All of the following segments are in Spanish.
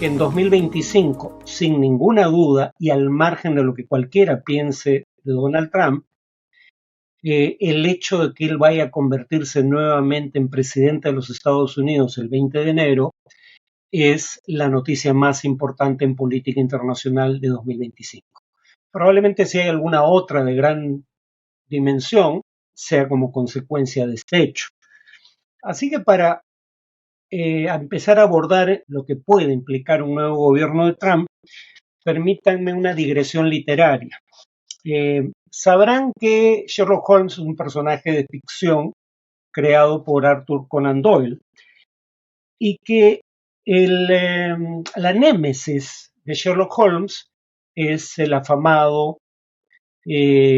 que en 2025, sin ninguna duda y al margen de lo que cualquiera piense de Donald Trump, el hecho de que él vaya a convertirse nuevamente en presidente de los Estados Unidos el 20 de enero es la noticia más importante en política internacional de 2025. Probablemente si hay alguna otra de gran dimensión, sea como consecuencia de este hecho. Así que para empezar a abordar lo que puede implicar un nuevo gobierno de Trump, permítanme una digresión literaria. Sabrán que Sherlock Holmes es un personaje de ficción creado por Arthur Conan Doyle y que la némesis de Sherlock Holmes es el afamado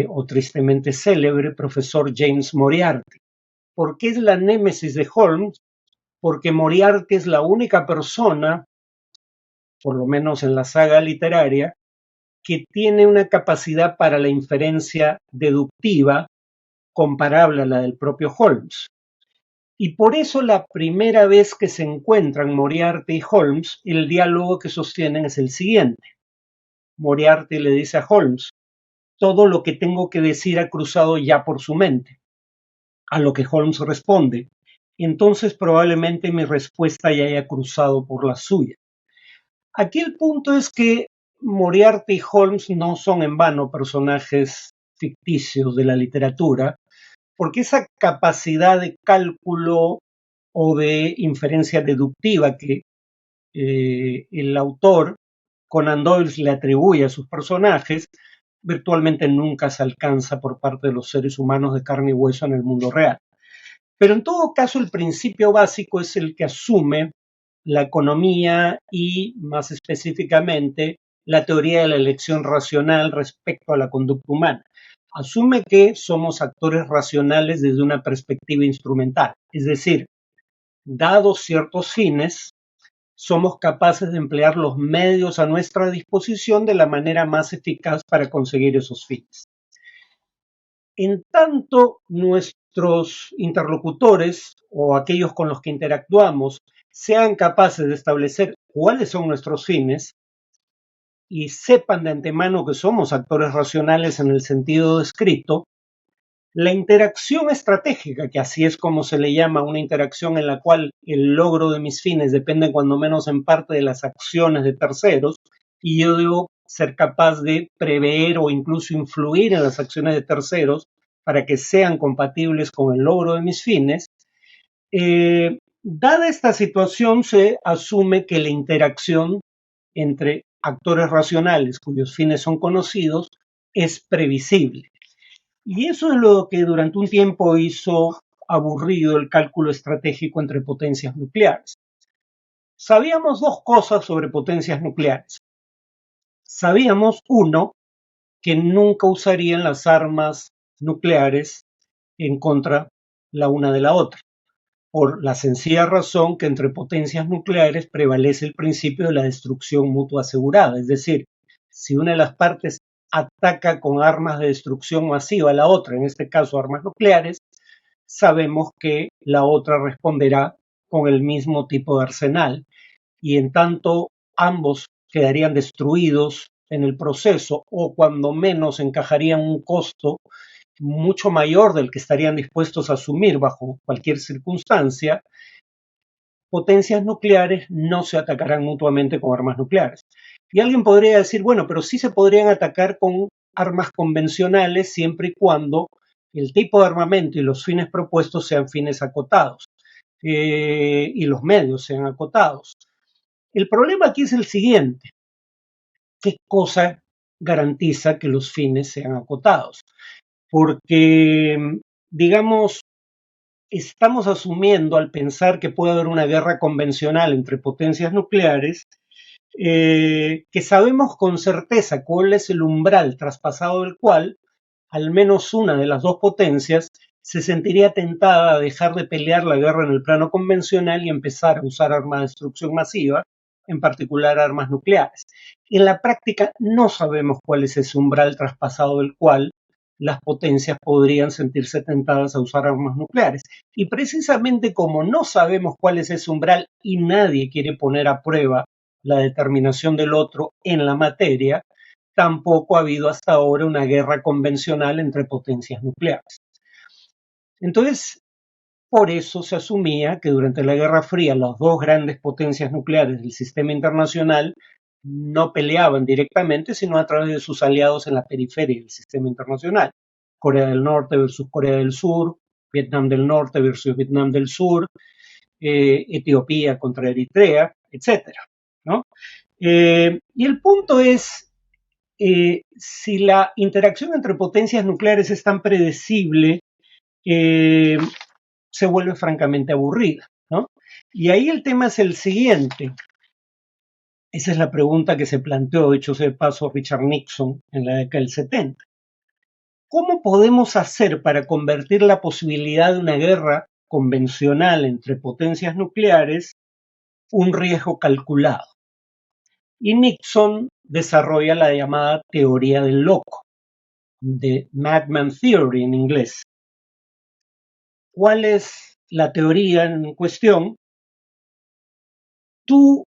o tristemente célebre profesor James Moriarty. ¿Por qué es la némesis de Holmes? Porque Moriarty es la única persona, por lo menos en la saga literaria, que tiene una capacidad para la inferencia deductiva comparable a la del propio Holmes. Y por eso la primera vez que se encuentran Moriarty y Holmes, el diálogo que sostienen es el siguiente. Moriarty le dice a Holmes, todo lo que tengo que decir ha cruzado ya por su mente. A lo que Holmes responde, entonces probablemente mi respuesta ya haya cruzado por la suya. Aquí el punto es que Moriarty y Holmes no son en vano personajes ficticios de la literatura, porque esa capacidad de cálculo o de inferencia deductiva que el autor Conan Doyle le atribuye a sus personajes, virtualmente nunca se alcanza por parte de los seres humanos de carne y hueso en el mundo real. Pero en todo caso, el principio básico es el que asume la economía y, más específicamente, la teoría de la elección racional respecto a la conducta humana. Asume que somos actores racionales desde una perspectiva instrumental, es decir, dados ciertos fines, somos capaces de emplear los medios a nuestra disposición de la manera más eficaz para conseguir esos fines. En tanto nuestros interlocutores o aquellos con los que interactuamos sean capaces de establecer cuáles son nuestros fines y sepan de antemano que somos actores racionales en el sentido descrito, la interacción estratégica, que así es como se le llama una interacción en la cual el logro de mis fines depende cuando menos en parte de las acciones de terceros, y yo debo ser capaz de prever o incluso influir en las acciones de terceros para que sean compatibles con el logro de mis fines. Dada esta situación, se asume que la interacción entre actores racionales cuyos fines son conocidos es previsible. Y eso es lo que durante un tiempo hizo aburrido el cálculo estratégico entre potencias nucleares. Sabíamos dos cosas sobre potencias nucleares. Sabíamos, uno, que nunca usarían las armas nucleares en contra la una de la otra, por la sencilla razón que entre potencias nucleares prevalece el principio de la destrucción mutua asegurada, es decir, si una de las partes ataca con armas de destrucción masiva a la otra, en este caso armas nucleares, sabemos que la otra responderá con el mismo tipo de arsenal y en tanto ambos quedarían destruidos en el proceso o cuando menos encajarían un costo mucho mayor del que estarían dispuestos a asumir bajo cualquier circunstancia, potencias nucleares no se atacarán mutuamente con armas nucleares. Y alguien podría decir, bueno, pero sí se podrían atacar con armas convencionales siempre y cuando el tipo de armamento y los fines propuestos sean fines acotados y los medios sean acotados. El problema aquí es el siguiente. ¿Qué cosa garantiza que los fines sean acotados? Porque, digamos, estamos asumiendo al pensar que puede haber una guerra convencional entre potencias nucleares, que sabemos con certeza cuál es el umbral traspasado del cual al menos una de las dos potencias se sentiría tentada a dejar de pelear la guerra en el plano convencional y empezar a usar armas de destrucción masiva, en particular armas nucleares. En la práctica no sabemos cuál es ese umbral traspasado del cual las potencias podrían sentirse tentadas a usar armas nucleares. Y precisamente como no sabemos cuál es ese umbral y nadie quiere poner a prueba la determinación del otro en la materia, tampoco ha habido hasta ahora una guerra convencional entre potencias nucleares. Entonces, por eso se asumía que durante la Guerra Fría las dos grandes potencias nucleares del sistema internacional no peleaban directamente, sino a través de sus aliados en la periferia del sistema internacional. Corea del Norte versus Corea del Sur, Vietnam del Norte versus Vietnam del Sur, Etiopía contra Eritrea, etcétera, ¿no? Y el punto es, si la interacción entre potencias nucleares es tan predecible, se vuelve francamente aburrida, ¿no? Y ahí el tema es el siguiente. Esa es la pregunta que se planteó, dicho sea de paso, Richard Nixon en la década del 70. ¿Cómo podemos hacer para convertir la posibilidad de una guerra convencional entre potencias nucleares un riesgo calculado? Y Nixon desarrolla la llamada teoría del loco, de Madman Theory en inglés. ¿Cuál es la teoría en cuestión? Tú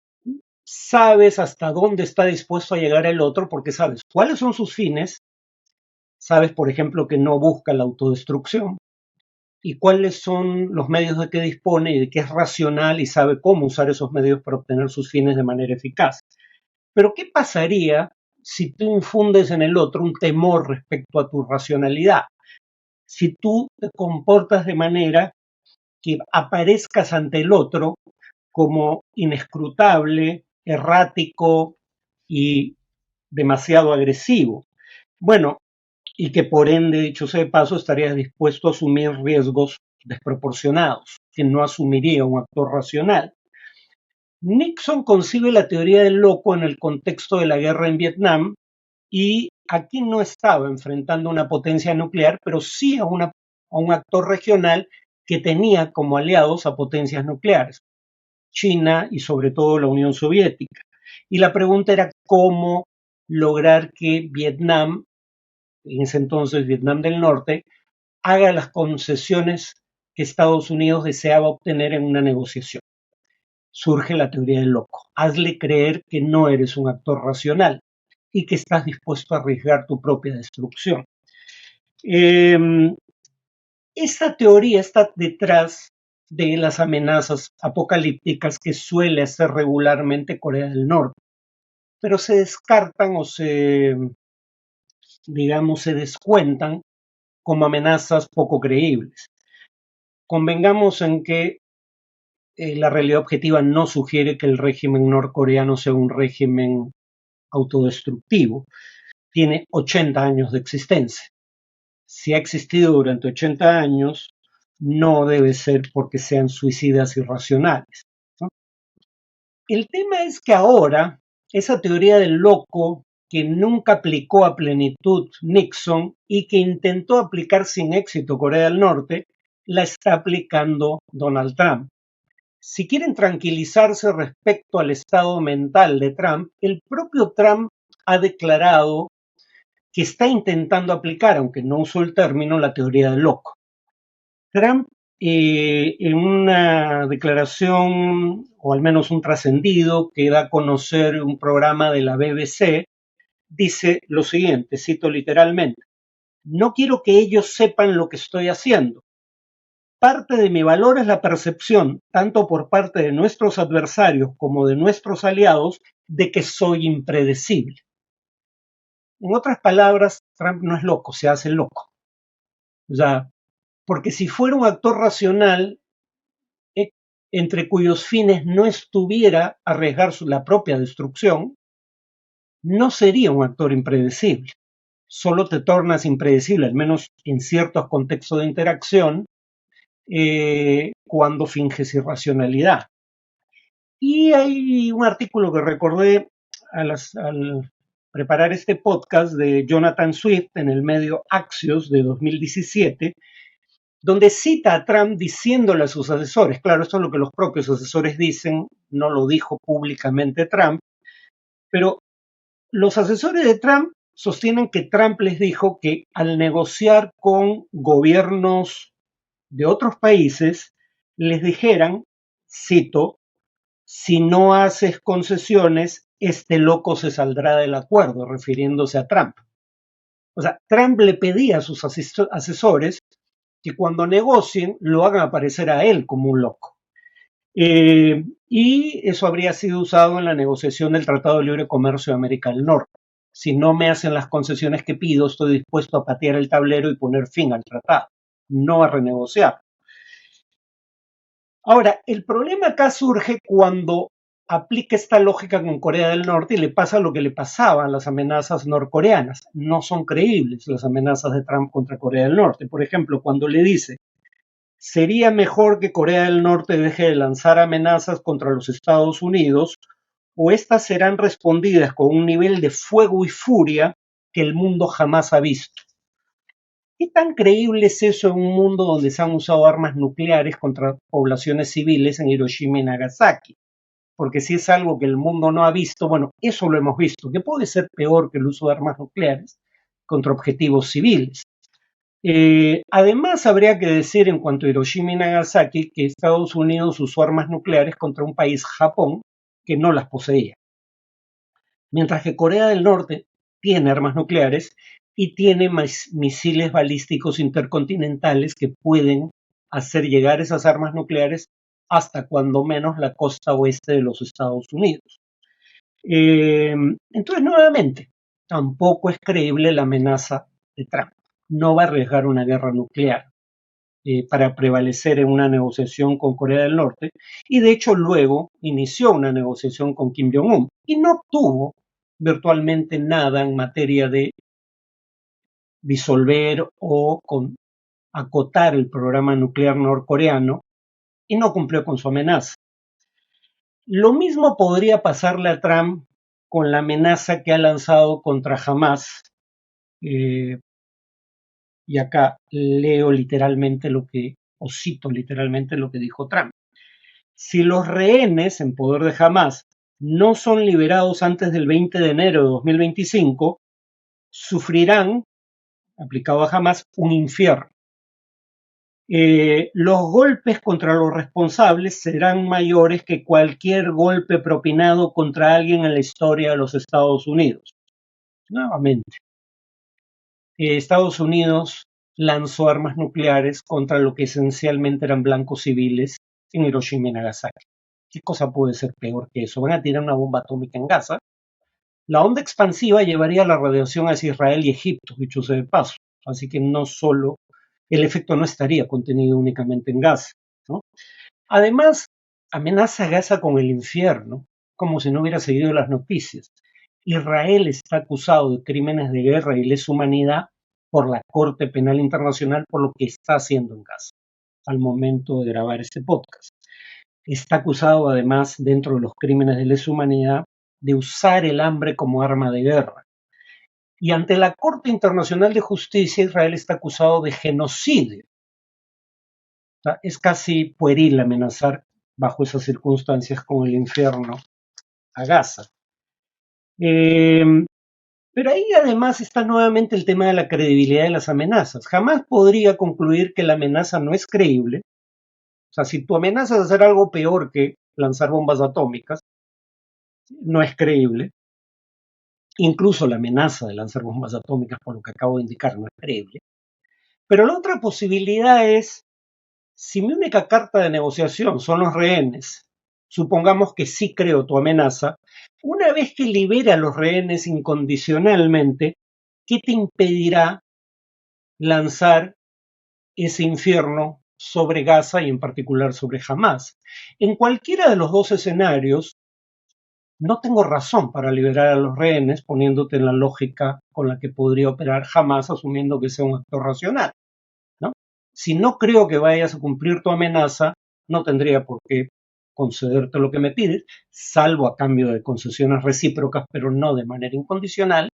sabes hasta dónde está dispuesto a llegar el otro porque sabes cuáles son sus fines, sabes, por ejemplo, que no busca la autodestrucción y cuáles son los medios de que dispone y de que es racional y sabe cómo usar esos medios para obtener sus fines de manera eficaz. Pero ¿qué pasaría si tú infundes en el otro un temor respecto a tu racionalidad? Si tú te comportas de manera que aparezcas ante el otro como inescrutable, errático y demasiado agresivo. Bueno, y que por ende, dicho sea de paso, estarías dispuesto a asumir riesgos desproporcionados que no asumiría un actor racional. Nixon concibe la teoría del loco en el contexto de la guerra en Vietnam y aquí no estaba enfrentando una potencia nuclear, pero sí a un actor regional que tenía como aliados a potencias nucleares, China y sobre todo la Unión Soviética. Y la pregunta era cómo lograr que Vietnam, en ese entonces Vietnam del Norte, haga las concesiones que Estados Unidos deseaba obtener en una negociación. Surge la teoría del loco. Hazle creer que no eres un actor racional y que estás dispuesto a arriesgar tu propia destrucción. Esta teoría está detrás de las amenazas apocalípticas que suele hacer regularmente Corea del Norte, pero se descartan o se descuentan como amenazas poco creíbles. Convengamos en que la realidad objetiva no sugiere que el régimen norcoreano sea un régimen autodestructivo. Tiene 80 años de existencia. Si ha existido durante 80 años, no debe ser porque sean suicidas irracionales, ¿no? El tema es que ahora, esa teoría del loco que nunca aplicó a plenitud Nixon y que intentó aplicar sin éxito Corea del Norte, la está aplicando Donald Trump. Si quieren tranquilizarse respecto al estado mental de Trump, el propio Trump ha declarado que está intentando aplicar, aunque no usó el término, la teoría del loco. Trump, en una declaración, o al menos un trascendido, que da a conocer un programa de la BBC, dice lo siguiente, cito literalmente: no quiero que ellos sepan lo que estoy haciendo. Parte de mi valor es la percepción, tanto por parte de nuestros adversarios como de nuestros aliados, de que soy impredecible. En otras palabras, Trump no es loco, se hace loco. O sea, porque si fuera un actor racional, entre cuyos fines no estuviera arriesgar la propia destrucción, no sería un actor impredecible. Solo te tornas impredecible, al menos en ciertos contextos de interacción, cuando finges irracionalidad. Y hay un artículo que recordé al preparar este podcast de Jonathan Swift en el medio Axios de 2017, donde cita a Trump diciéndole a sus asesores, claro, esto es lo que los propios asesores dicen, no lo dijo públicamente Trump, pero los asesores de Trump sostienen que Trump les dijo que al negociar con gobiernos de otros países, les dijeran, cito, si no haces concesiones, este loco se saldrá del acuerdo, refiriéndose a Trump. O sea, Trump le pedía a sus asesores que cuando negocien lo hagan aparecer a él como un loco. Y eso habría sido usado en la negociación del Tratado de Libre Comercio de América del Norte. Si no me hacen las concesiones que pido, estoy dispuesto a patear el tablero y poner fin al tratado, no a renegociar. Ahora, el problema acá surge cuando aplica esta lógica con Corea del Norte y le pasa lo que le pasaba a las amenazas norcoreanas. No son creíbles las amenazas de Trump contra Corea del Norte. Por ejemplo, cuando le dice, sería mejor que Corea del Norte deje de lanzar amenazas contra los Estados Unidos o estas serán respondidas con un nivel de fuego y furia que el mundo jamás ha visto. ¿Qué tan creíble es eso en un mundo donde se han usado armas nucleares contra poblaciones civiles en Hiroshima y Nagasaki? Porque si es algo que el mundo no ha visto, bueno, eso lo hemos visto, que puede ser peor que el uso de armas nucleares contra objetivos civiles. Además, habría que decir en cuanto a Hiroshima y Nagasaki que Estados Unidos usó armas nucleares contra un país, Japón, que no las poseía. Mientras que Corea del Norte tiene armas nucleares y tiene misiles balísticos intercontinentales que pueden hacer llegar esas armas nucleares hasta cuando menos la costa oeste de los Estados Unidos. Entonces, nuevamente, tampoco es creíble la amenaza de Trump. No va a arriesgar una guerra nuclear para prevalecer en una negociación con Corea del Norte y de hecho luego inició una negociación con Kim Jong-un y no obtuvo virtualmente nada en materia de disolver o acotar el programa nuclear norcoreano y no cumplió con su amenaza. Lo mismo podría pasarle a Trump con la amenaza que ha lanzado contra Hamas. Y acá leo literalmente o cito literalmente lo que dijo Trump. Si los rehenes en poder de Hamas no son liberados antes del 20 de enero de 2025, sufrirán, aplicado a Hamas, un infierno. Los golpes contra los responsables serán mayores que cualquier golpe propinado contra alguien en la historia de los Estados Unidos. Nuevamente, Estados Unidos lanzó armas nucleares contra lo que esencialmente eran blancos civiles en Hiroshima y Nagasaki. ¿Qué cosa puede ser peor que eso? Van a tirar una bomba atómica en Gaza. La onda expansiva llevaría la radiación hacia Israel y Egipto, dicho sea de paso. Así que no solo, el efecto no estaría contenido únicamente en Gaza, ¿no? Además, amenaza a Gaza con el infierno, como si no hubiera seguido las noticias. Israel está acusado de crímenes de guerra y lesa humanidad por la Corte Penal Internacional por lo que está haciendo en Gaza al momento de grabar este podcast. Está acusado además, dentro de los crímenes de lesa humanidad, de usar el hambre como arma de guerra. Y ante la Corte Internacional de Justicia, Israel está acusado de genocidio. O sea, es casi pueril amenazar bajo esas circunstancias con el infierno a Gaza. Pero ahí además está nuevamente el tema de la credibilidad de las amenazas. Jamás podría concluir que la amenaza no es creíble. O sea, si tu amenaza es hacer algo peor que lanzar bombas atómicas, no es creíble. Incluso la amenaza de lanzar bombas atómicas, por lo que acabo de indicar, no es creíble. Pero la otra posibilidad es, si mi única carta de negociación son los rehenes, supongamos que sí creo tu amenaza, una vez que libera a los rehenes incondicionalmente, ¿qué te impedirá lanzar ese infierno sobre Gaza y en particular sobre Hamas? En cualquiera de los dos escenarios, no tengo razón para liberar a los rehenes poniéndote en la lógica con la que podría operar Hamas, asumiendo que sea un actor racional, ¿no? Si no creo que vayas a cumplir tu amenaza, no tendría por qué concederte lo que me pides, salvo a cambio de concesiones recíprocas, pero no de manera incondicional.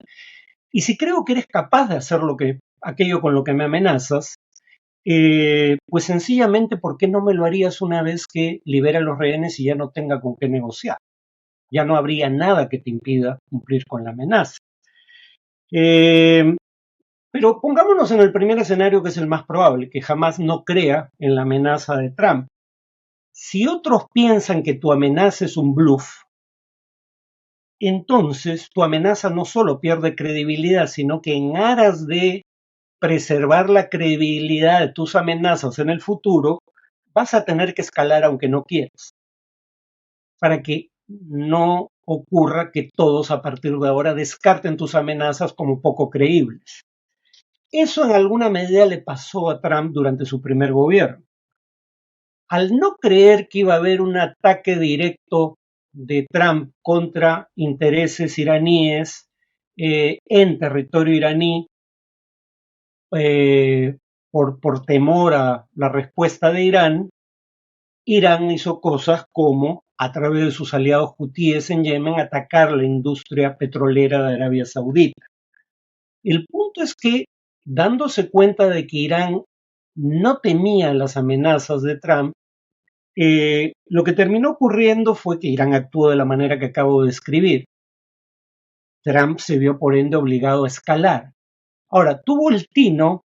Y si creo que eres capaz de hacer aquello con lo que me amenazas, pues sencillamente, ¿por qué no me lo harías una vez que libera a los rehenes y ya no tenga con qué negociar? Ya no habría nada que te impida cumplir con la amenaza. Pero pongámonos en el primer escenario, que es el más probable, que jamás no crea en la amenaza de Trump. Si otros piensan que tu amenaza es un bluff, entonces tu amenaza no solo pierde credibilidad, sino que en aras de preservar la credibilidad de tus amenazas en el futuro, vas a tener que escalar aunque no quieras, para que no ocurra que todos a partir de ahora descarten tus amenazas como poco creíbles. Eso en alguna medida le pasó a Trump durante su primer gobierno. Al no creer que iba a haber un ataque directo de Trump contra intereses iraníes en territorio iraní, eh, por temor a la respuesta de Irán, Irán hizo cosas como, a través de sus aliados hutíes en Yemen, atacar la industria petrolera de Arabia Saudita. El punto es que, dándose cuenta de que Irán no temía las amenazas de Trump, lo que terminó ocurriendo fue que Irán actuó de la manera que acabo de describir. Trump se vio por ende obligado a escalar. Ahora, tuvo el tino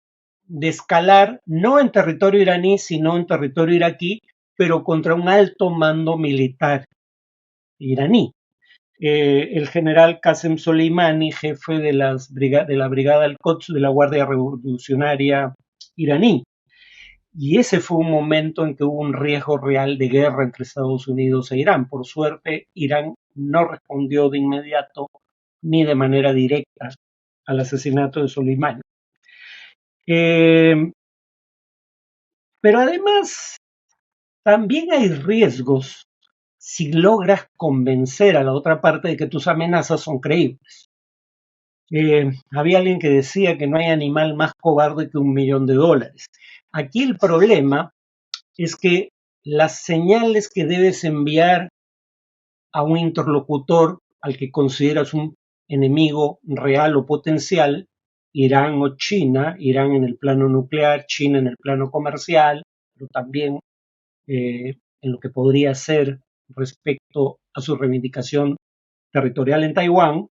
de escalar no en territorio iraní, sino en territorio iraquí, pero contra un alto mando militar iraní. El general Qasem Soleimani, jefe de la brigada Al-Quds de la Guardia Revolucionaria iraní. Y ese fue un momento en que hubo un riesgo real de guerra entre Estados Unidos e Irán. Por suerte, Irán no respondió de inmediato ni de manera directa al asesinato de Soleimani. Pero además, también hay riesgos si logras convencer a la otra parte de que tus amenazas son creíbles. Había alguien que decía que no hay animal más cobarde que $1.000.000. Aquí el problema es que las señales que debes enviar a un interlocutor al que consideras un enemigo real o potencial, Irán o China, Irán en el plano nuclear, China en el plano comercial, pero también en lo que podría ser respecto a su reivindicación territorial en Taiwán,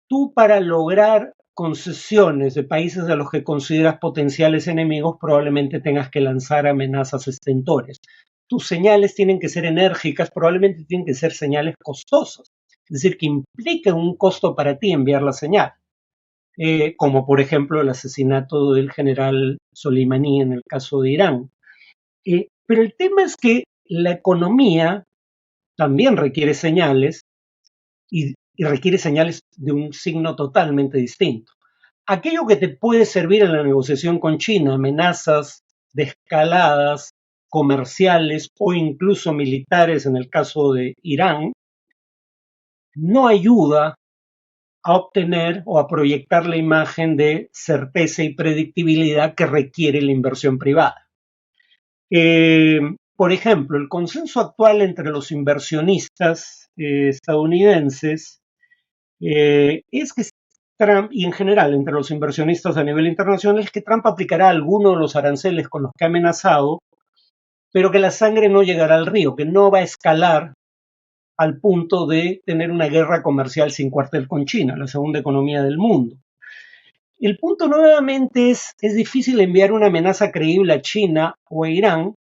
tú para lograr concesiones de países a los que consideras potenciales enemigos probablemente tengas que lanzar amenazas estentorias. Tus señales tienen que ser enérgicas, probablemente tienen que ser señales costosas, es decir, que impliquen un costo para ti enviar la señal, como por ejemplo el asesinato del general Soleimani en el caso de Irán. Pero el tema es que la economía también requiere señales y requiere señales de un signo totalmente distinto. Aquello que te puede servir en la negociación con China, amenazas de escaladas comerciales o incluso militares en el caso de Irán, no ayuda a obtener o a proyectar la imagen de certeza y predictibilidad que requiere la inversión privada. Por ejemplo, el consenso actual entre los inversionistas estadounidenses es que Trump, y en general entre los inversionistas a nivel internacional, es que Trump aplicará algunos de los aranceles con los que ha amenazado, pero que la sangre no llegará al río, que no va a escalar al punto de tener una guerra comercial sin cuartel con China, la segunda economía del mundo. El punto nuevamente es difícil enviar una amenaza creíble a China o a Irán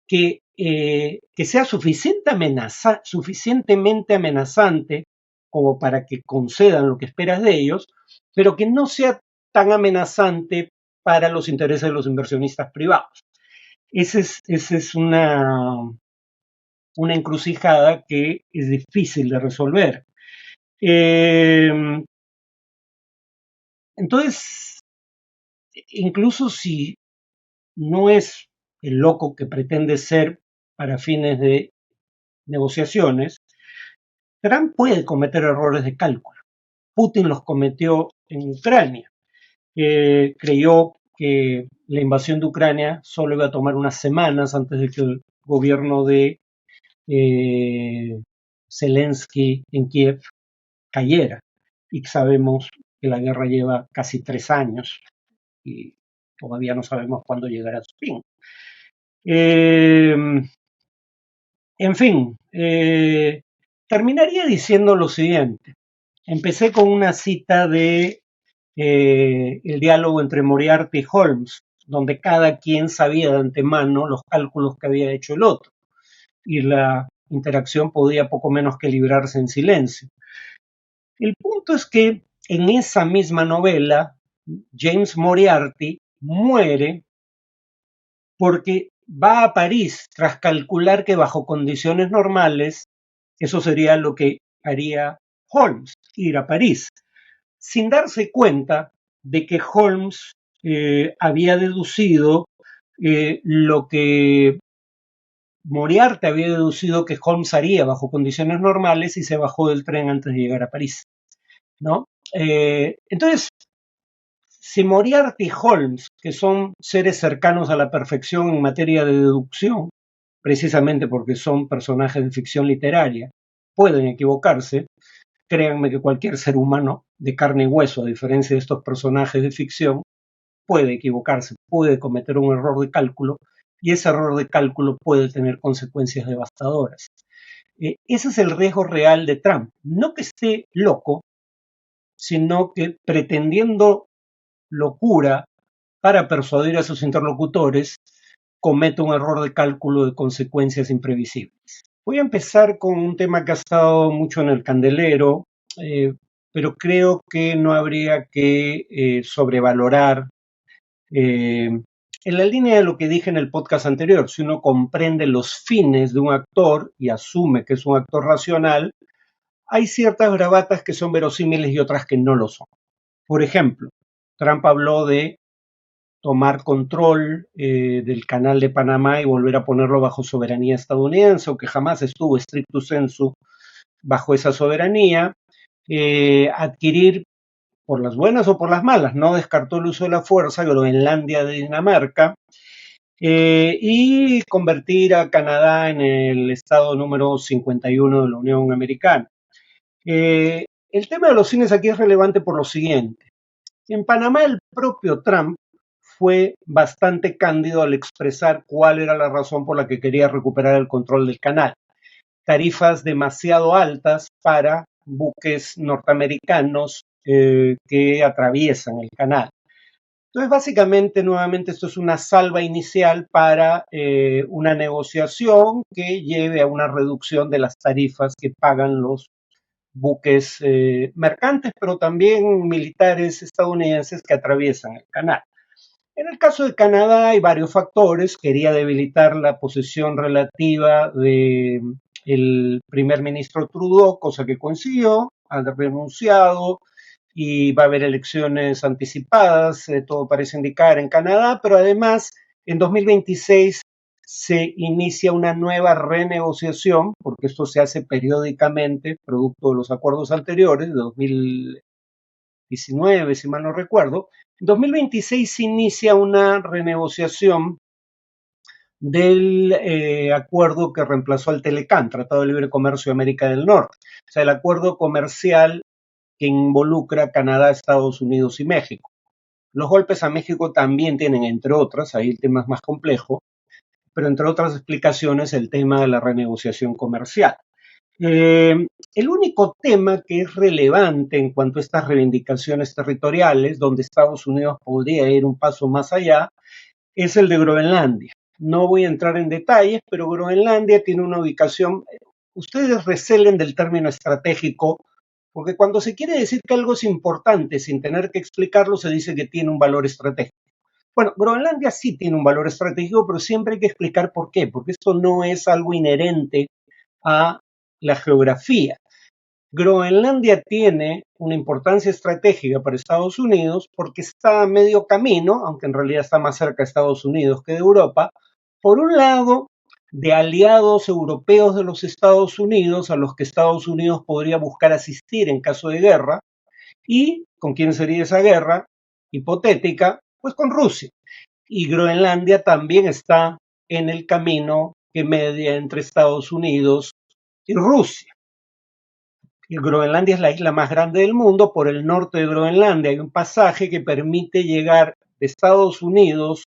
que sea suficientemente amenazante como para que concedan lo que esperas de ellos, pero que no sea tan amenazante para los intereses de los inversionistas privados. Esa es una encrucijada que es difícil de resolver. Entonces, incluso si no es el loco que pretende ser para fines de negociaciones, Trump puede cometer errores de cálculo. Putin los cometió en Ucrania. Creyó que la invasión de Ucrania solo iba a tomar unas semanas antes de que el gobierno de Zelensky en Kiev cayera. Y sabemos que la guerra lleva casi 3 años y todavía no sabemos cuándo llegará a su fin. En fin, terminaría diciendo lo siguiente. Empecé con una cita de el diálogo entre Moriarty y Holmes. donde cada quien sabía de antemano los cálculos que había hecho el otro, y la interacción podía poco menos que librarse en silencio. El punto es que en esa misma novela, James Moriarty muere porque va a París tras calcular que bajo condiciones normales eso sería lo que haría Holmes, ir a París, sin darse cuenta de que Holmes había deducido lo que Moriarty había deducido que Holmes haría bajo condiciones normales y se bajó del tren antes de llegar a París, ¿no? Entonces, si Moriarty y Holmes, que son seres cercanos a la perfección en materia de deducción, precisamente porque son personajes de ficción literaria, pueden equivocarse, créanme que cualquier ser humano de carne y hueso, a diferencia de estos personajes de ficción, puede equivocarse, puede cometer un error de cálculo, y ese error de cálculo puede tener consecuencias devastadoras. Ese es el riesgo real de Trump. No que esté loco, sino que pretendiendo locura para persuadir a sus interlocutores, comete un error de cálculo de consecuencias imprevisibles. Voy a empezar con un tema que ha estado mucho en el candelero, pero creo que no habría que sobrevalorar. En la línea de lo que dije en el podcast anterior, si uno comprende los fines de un actor y asume que es un actor racional, hay ciertas bravatas que son verosímiles y otras que no lo son. Por ejemplo, Trump habló de tomar control del canal de Panamá y volver a ponerlo bajo soberanía estadounidense, o que jamás estuvo stricto sensu bajo esa soberanía, adquirir por las buenas o por las malas, no descartó el uso de la fuerza, Groenlandia de Dinamarca, y convertir a Canadá en el estado número 51 de la Unión Americana. El tema de los cines aquí es relevante por lo siguiente. En Panamá el propio Trump fue bastante cándido al expresar cuál era la razón por la que quería recuperar el control del canal. Tarifas demasiado altas para buques norteamericanos que atraviesan el canal. Entonces, básicamente, nuevamente, esto es una salva inicial para una negociación que lleve a una reducción de las tarifas que pagan los buques mercantes, pero también militares estadounidenses que atraviesan el canal. En el caso de Canadá hay varios factores. Quería debilitar la posición relativa del primer ministro Trudeau, cosa que consiguió, ha renunciado y va a haber elecciones anticipadas, todo parece indicar en Canadá, pero además en 2026 se inicia una nueva renegociación, porque esto se hace periódicamente, producto de los acuerdos anteriores de 2019, si mal no recuerdo. En 2026 se inicia una renegociación del acuerdo que reemplazó al Telecán, Tratado de Libre Comercio de América del Norte. O sea, el acuerdo comercial que involucra a Canadá, Estados Unidos y México. Los golpes a México también tienen, entre otras, ahí el tema es más complejo, pero entre otras explicaciones el tema de la renegociación comercial. El único tema que es relevante en cuanto a estas reivindicaciones territoriales, donde Estados Unidos podría ir un paso más allá, es el de Groenlandia. No voy a entrar en detalles, pero Groenlandia tiene una ubicación, ustedes recelen del término estratégico, porque cuando se quiere decir que algo es importante sin tener que explicarlo, se dice que tiene un valor estratégico. Bueno, Groenlandia sí tiene un valor estratégico, pero siempre hay que explicar por qué, porque esto no es algo inherente a la geografía. Groenlandia tiene una importancia estratégica para Estados Unidos porque está a medio camino, aunque en realidad está más cerca de Estados Unidos que de Europa, por un lado, de aliados europeos de los Estados Unidos a los que Estados Unidos podría buscar asistir en caso de guerra, y ¿con quién sería esa guerra hipotética? Pues con Rusia. Y Groenlandia también está en el camino que media entre Estados Unidos y Rusia. Y Groenlandia es la isla más grande del mundo. Por el norte de Groenlandia hay un pasaje que permite llegar de Estados Unidos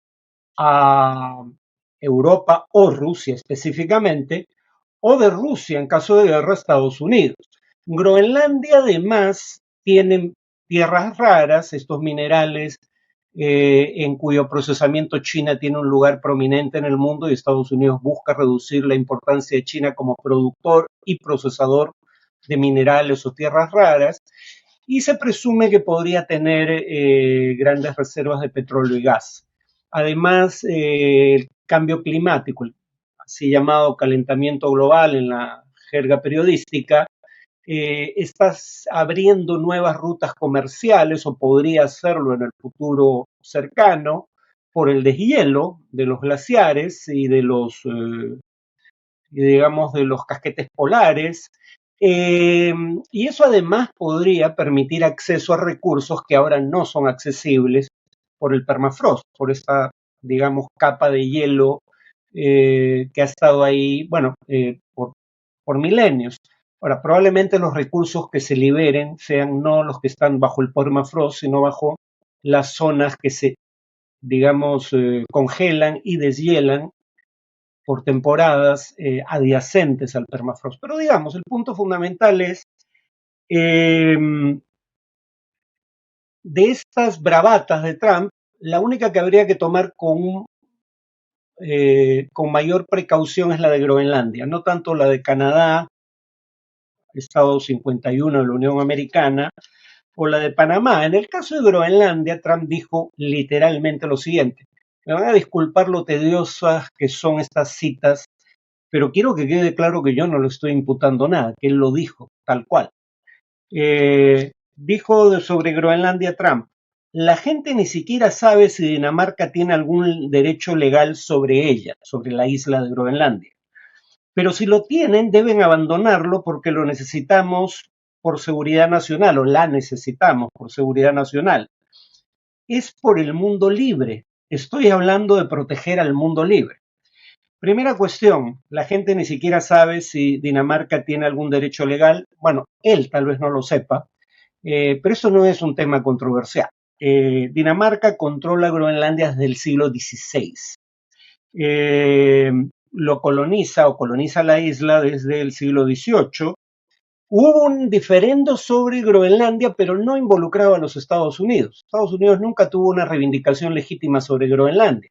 a Europa o Rusia específicamente, o de Rusia en caso de guerra a Estados Unidos. Groenlandia además tiene tierras raras, estos minerales en cuyo procesamiento China tiene un lugar prominente en el mundo y Estados Unidos busca reducir la importancia de China como productor y procesador de minerales o tierras raras, y se presume que podría tener grandes reservas de petróleo y gas. Además, el cambio climático, el así llamado calentamiento global en la jerga periodística, estás abriendo nuevas rutas comerciales o podría hacerlo en el futuro cercano por el deshielo de los glaciares y de los, digamos, de los casquetes polares. Y eso además podría permitir acceso a recursos que ahora no son accesibles por el permafrost, por esta, digamos, capa de hielo que ha estado ahí, bueno, por milenios. Ahora, probablemente los recursos que se liberen sean no los que están bajo el permafrost, sino bajo las zonas que se, digamos, congelan y deshielan por temporadas adyacentes al permafrost. Pero digamos, el punto fundamental es, eh, de estas bravatas de Trump, la única que habría que tomar con mayor precaución es la de Groenlandia, no tanto la de Canadá, Estado 51 de la Unión Americana, o la de Panamá. En el caso de Groenlandia, Trump dijo literalmente lo siguiente. Me van a disculpar lo tediosas que son estas citas, pero quiero que quede claro que yo no le estoy imputando nada, que él lo dijo, tal cual. Dijo sobre Groenlandia Trump, la gente ni siquiera sabe si Dinamarca tiene algún derecho legal sobre ella, sobre la isla de Groenlandia. Pero si lo tienen, deben abandonarlo porque lo necesitamos por seguridad nacional o la necesitamos por seguridad nacional. Es por el mundo libre. Estoy hablando de proteger al mundo libre. Primera cuestión, la gente ni siquiera sabe si Dinamarca tiene algún derecho legal. Bueno, él tal vez no lo sepa, pero eso no es un tema controversial. Dinamarca controla Groenlandia desde el siglo XVI. Lo coloniza o coloniza la isla desde el siglo XVIII. Hubo un diferendo sobre Groenlandia, pero no involucraba a los Estados Unidos. Estados Unidos nunca tuvo una reivindicación legítima sobre Groenlandia.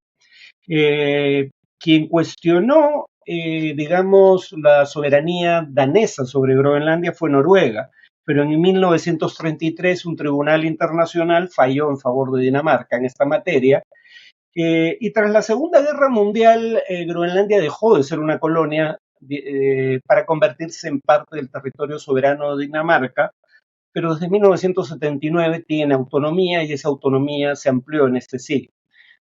Quien cuestionó, digamos, la soberanía danesa sobre Groenlandia fue Noruega, pero en 1933 un tribunal internacional falló en favor de Dinamarca en esta materia. Y tras la Segunda Guerra Mundial, Groenlandia dejó de ser una colonia para convertirse en parte del territorio soberano de Dinamarca, pero desde 1979 tiene autonomía y esa autonomía se amplió en este siglo.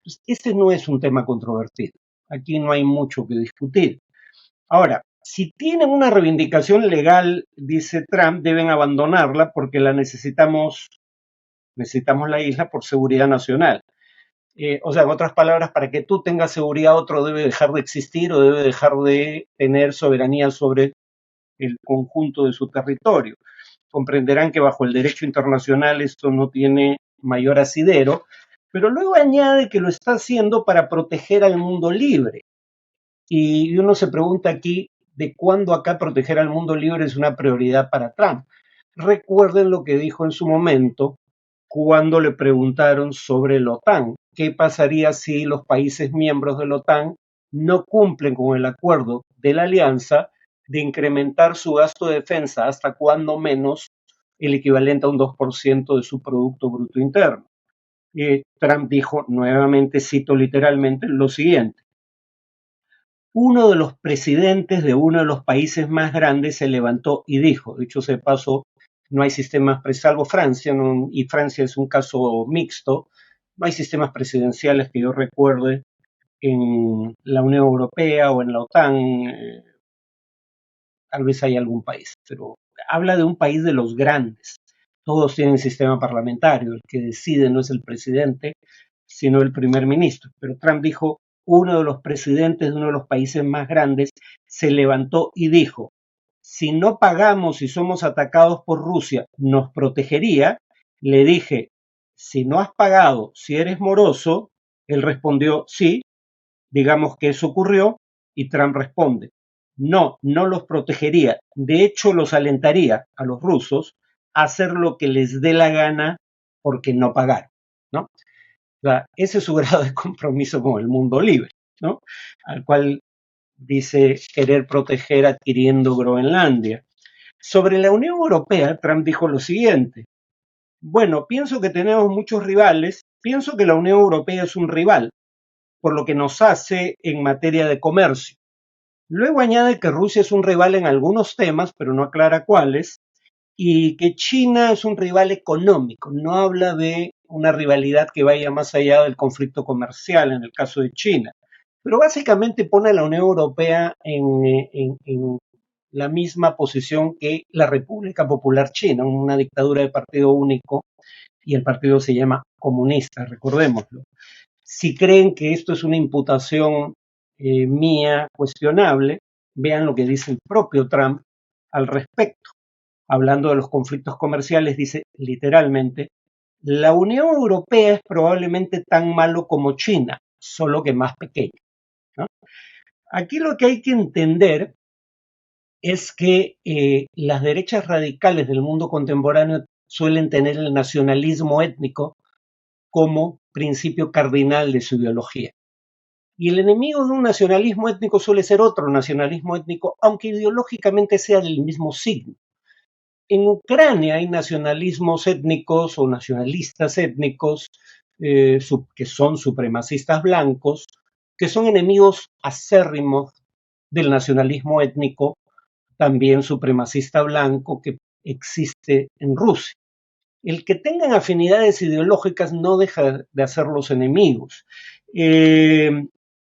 Pues este no es un tema controvertido. Aquí no hay mucho que discutir. Ahora, si tienen una reivindicación legal, dice Trump, deben abandonarla porque la necesitamos la isla por seguridad nacional. O sea, en otras palabras, para que tú tengas seguridad, otro debe dejar de existir o debe dejar de tener soberanía sobre el conjunto de su territorio. Comprenderán que bajo el derecho internacional esto no tiene mayor asidero, pero luego añade que lo está haciendo para proteger al mundo libre. Y uno se pregunta aquí de cuándo acá proteger al mundo libre es una prioridad para Trump. Recuerden lo que dijo en su momento cuando le preguntaron sobre la OTAN. ¿Qué pasaría si los países miembros de la OTAN no cumplen con el acuerdo de la alianza de incrementar su gasto de defensa hasta cuando menos el equivalente a un 2% de su Producto Bruto Interno? Trump dijo nuevamente, cito literalmente, lo siguiente. Uno de los presidentes de uno de los países más grandes se levantó y dijo, dicho sea de paso, no hay sistemas, salvo Francia, no, y Francia es un caso mixto, no hay sistemas presidenciales que yo recuerde en la Unión Europea o en la OTAN, tal vez hay algún país, pero habla de un país de los grandes. Todos tienen sistema parlamentario, el que decide no es el presidente, sino el primer ministro. Pero Trump dijo, uno de los presidentes de uno de los países más grandes se levantó y dijo, si no pagamos y somos atacados por Rusia, ¿nos protegería? Le dije, si no has pagado, si eres moroso, él respondió, sí, digamos que eso ocurrió, y Trump responde, no, no los protegería, de hecho los alentaría a los rusos a hacer lo que les dé la gana porque no pagaron, ¿no? O sea, ese es su grado de compromiso con el mundo libre, ¿no? Al cual dice querer proteger adquiriendo Groenlandia. Sobre la Unión Europea, Trump dijo lo siguiente: bueno, pienso que tenemos muchos rivales, pienso que la Unión Europea es un rival, por lo que nos hace en materia de comercio. Luego añade que Rusia es un rival en algunos temas, pero no aclara cuáles, y que China es un rival económico. No habla de una rivalidad que vaya más allá del conflicto comercial en el caso de China. Pero básicamente pone a la Unión Europea en la misma posición que la República Popular China, una dictadura de partido único, y el partido se llama comunista, recordémoslo. Si creen que esto es una imputación mía cuestionable, vean lo que dice el propio Trump al respecto. Hablando de los conflictos comerciales, dice literalmente: la Unión Europea es probablemente tan malo como China, solo que más pequeño, ¿no? Aquí lo que hay que entender es que las derechas radicales del mundo contemporáneo suelen tener el nacionalismo étnico como principio cardinal de su ideología. Y el enemigo de un nacionalismo étnico suele ser otro nacionalismo étnico, aunque ideológicamente sea del mismo signo. En Ucrania hay nacionalismos étnicos o nacionalistas étnicos que son supremacistas blancos, que son enemigos acérrimos del nacionalismo étnico, también supremacista blanco, que existe en Rusia. El que tengan afinidades ideológicas no deja de hacerlos enemigos.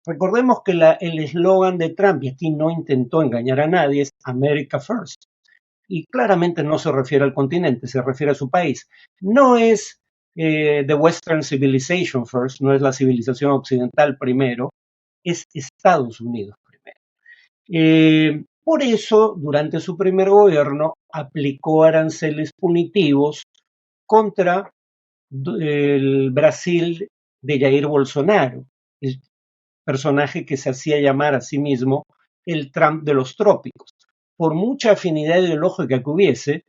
Recordemos que el eslogan de Trump, y aquí no intentó engañar a nadie, es America First. Y claramente no se refiere al continente, se refiere a su país. No es the Western Civilization First, no es la civilización occidental primero, es Estados Unidos primero. Por eso, durante su primer gobierno, aplicó aranceles punitivos contra el Brasil de Jair Bolsonaro, el personaje que se hacía llamar a sí mismo el Trump de los trópicos. Por mucha afinidad ideológica que hubiese,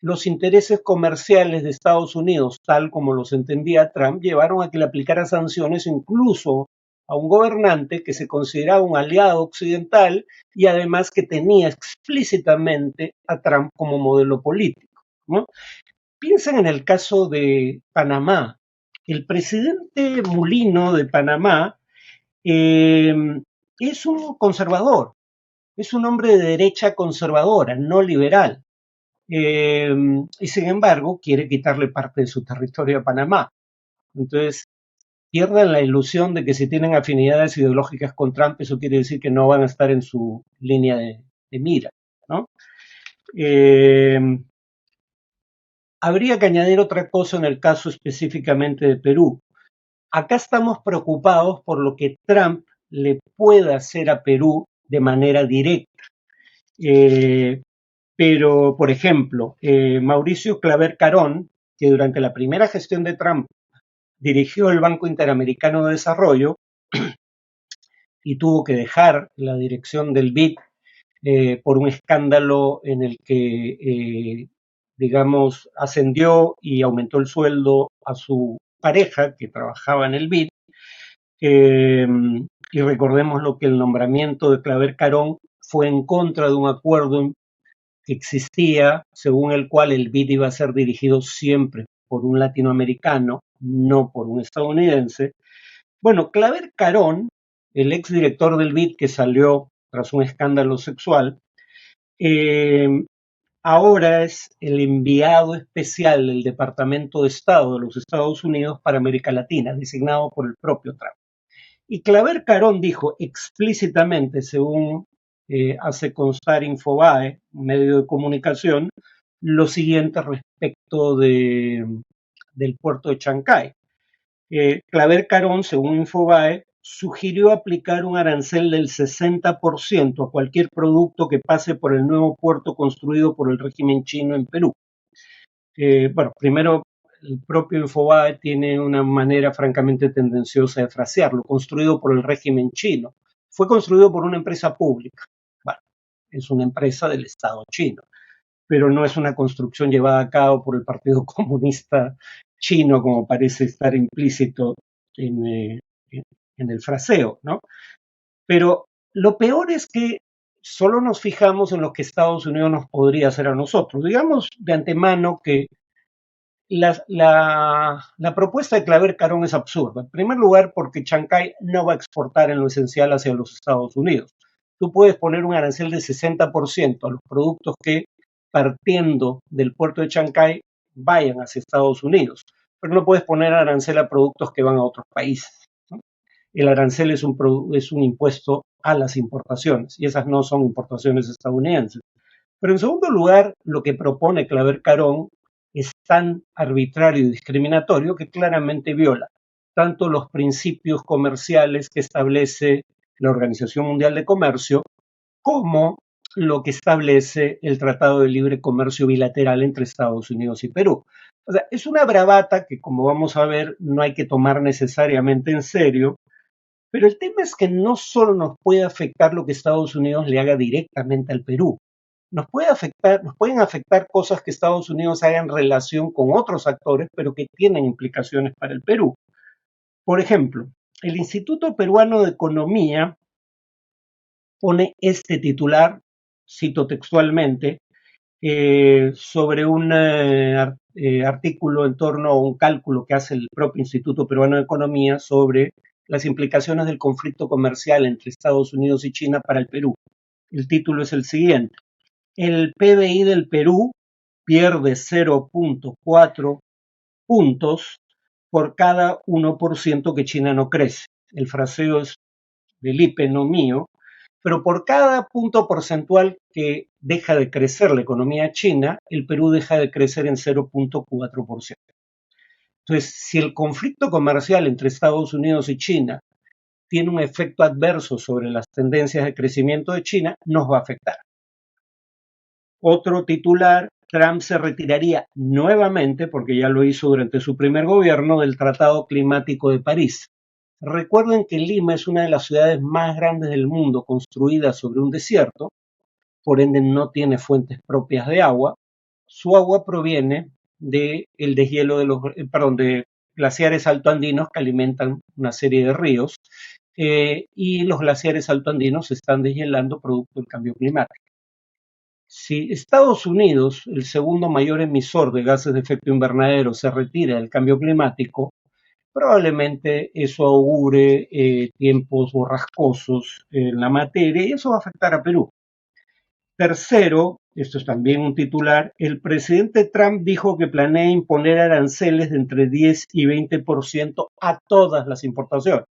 los intereses comerciales de Estados Unidos, tal como los entendía Trump, llevaron a que le aplicara sanciones incluso a un gobernante que se consideraba un aliado occidental y además que tenía explícitamente a Trump como modelo político, ¿no? Piensen en el caso de Panamá. El presidente Mulino de Panamá eh, es un conservador, es un hombre de derecha conservadora, no liberal. Y sin embargo, quiere quitarle parte de su territorio a Panamá. Entonces, pierden la ilusión de que si tienen afinidades ideológicas con Trump, eso quiere decir que no van a estar en su línea de mira, ¿no? Eh, Habría que añadir otra cosa en el caso específicamente de Perú. Acá estamos preocupados por lo que Trump le pueda hacer a Perú de manera directa. Pero, por ejemplo, Mauricio Claver Carón, que durante la primera gestión de Trump dirigió el Banco Interamericano de Desarrollo y tuvo que dejar la dirección del BID por un escándalo en el que, digamos, ascendió y aumentó el sueldo a su pareja que trabajaba en el BID. Y recordemos lo que el nombramiento de Claver Carón fue en contra de un acuerdo que existía, según el cual el BID iba a ser dirigido siempre por un latinoamericano, no por un estadounidense. Bueno, Claver Carón, el exdirector del BID que salió tras un escándalo sexual, eh, ahora es el enviado especial del Departamento de Estado de los Estados Unidos para América Latina, designado por el propio Trump. Y Claver Carón dijo explícitamente, según hace constar Infobae, un medio de comunicación, lo siguiente respecto del puerto de Chancay. Claver Carón, según Infobae, sugirió aplicar un arancel del 60% a cualquier producto que pase por el nuevo puerto construido por el régimen chino en Perú. Bueno, primero, el propio Infobae tiene una manera francamente tendenciosa de frasearlo, construido por el régimen chino. Fue construido por una empresa pública. Bueno, es una empresa del Estado chino, pero no es una construcción llevada a cabo por el Partido Comunista Chino, como parece estar implícito en el fraseo, ¿no? Pero lo peor es que solo nos fijamos en lo que Estados Unidos nos podría hacer a nosotros. Digamos de antemano que la propuesta de Claver Carón es absurda. En primer lugar, porque Chancay no va a exportar en lo esencial hacia los Estados Unidos. Tú puedes poner un arancel de 60% a los productos que, partiendo del puerto de Chancay, vayan hacia Estados Unidos, pero no puedes poner arancel a productos que van a otros países, ¿no? El arancel es un impuesto a las importaciones y esas no son importaciones estadounidenses. Pero en segundo lugar, lo que propone Claver Carón es tan arbitrario y discriminatorio que claramente viola tanto los principios comerciales que establece la Organización Mundial de Comercio como lo que establece el Tratado de Libre Comercio Bilateral entre Estados Unidos y Perú. O sea, es una bravata que, como vamos a ver, no hay que tomar necesariamente en serio, pero el tema es que no solo nos puede afectar lo que Estados Unidos le haga directamente al Perú, nos pueden afectar cosas que Estados Unidos haga en relación con otros actores, pero que tienen implicaciones para el Perú. Por ejemplo, el Instituto Peruano de Economía pone este titular, cito textualmente, sobre un artículo en torno a un cálculo que hace el propio Instituto Peruano de Economía sobre las implicaciones del conflicto comercial entre Estados Unidos y China para el Perú. El título es el siguiente: el PBI del Perú pierde 0.4 puntos por cada 1% que China no crece. El fraseo es del IPE, no mío, pero por cada punto porcentual que deja de crecer la economía china, el Perú deja de crecer en 0.4%. Entonces, si el conflicto comercial entre Estados Unidos y China tiene un efecto adverso sobre las tendencias de crecimiento de China, nos va a afectar. Otro titular: Trump se retiraría nuevamente, porque ya lo hizo durante su primer gobierno, del Tratado Climático de París. Recuerden que Lima es una de las ciudades más grandes del mundo, construida sobre un desierto, por ende no tiene fuentes propias de agua. Su agua proviene del deshielo de glaciares altoandinos que alimentan una serie de ríos, y los glaciares altoandinos se están deshielando producto del cambio climático. Si Estados Unidos, el segundo mayor emisor de gases de efecto invernadero, se retira del cambio climático, probablemente eso augure tiempos borrascosos en la materia y eso va a afectar a Perú. Tercero, esto es también un titular: el presidente Trump dijo que planea imponer aranceles de entre 10 y 20% a todas las importaciones.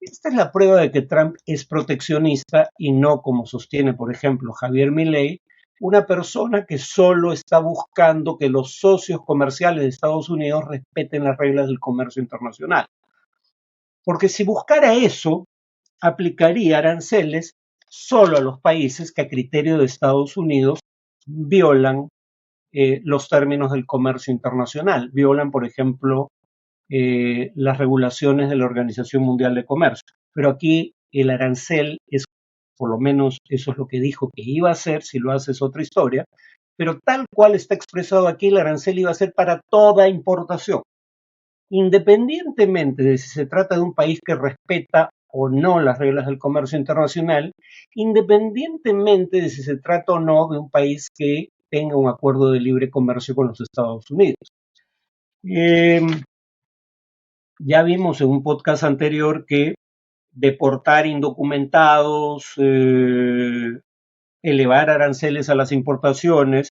Esta es la prueba de que Trump es proteccionista y no, como sostiene, por ejemplo, Javier Milei, una persona que solo está buscando que los socios comerciales de Estados Unidos respeten las reglas del comercio internacional. Porque si buscara eso, aplicaría aranceles solo a los países que a criterio de Estados Unidos violan los términos del comercio internacional, violan, por ejemplo, las regulaciones de la Organización Mundial de Comercio. Pero aquí el arancel es, por lo menos eso es lo que dijo que iba a hacer, si lo hace es otra historia, pero tal cual está expresado aquí, el arancel iba a ser para toda importación, independientemente de si se trata de un país que respeta o no las reglas del comercio internacional, independientemente de si se trata o no de un país que tenga un acuerdo de libre comercio con los Estados Unidos. Ya vimos en un podcast anterior que deportar indocumentados, elevar aranceles a las importaciones,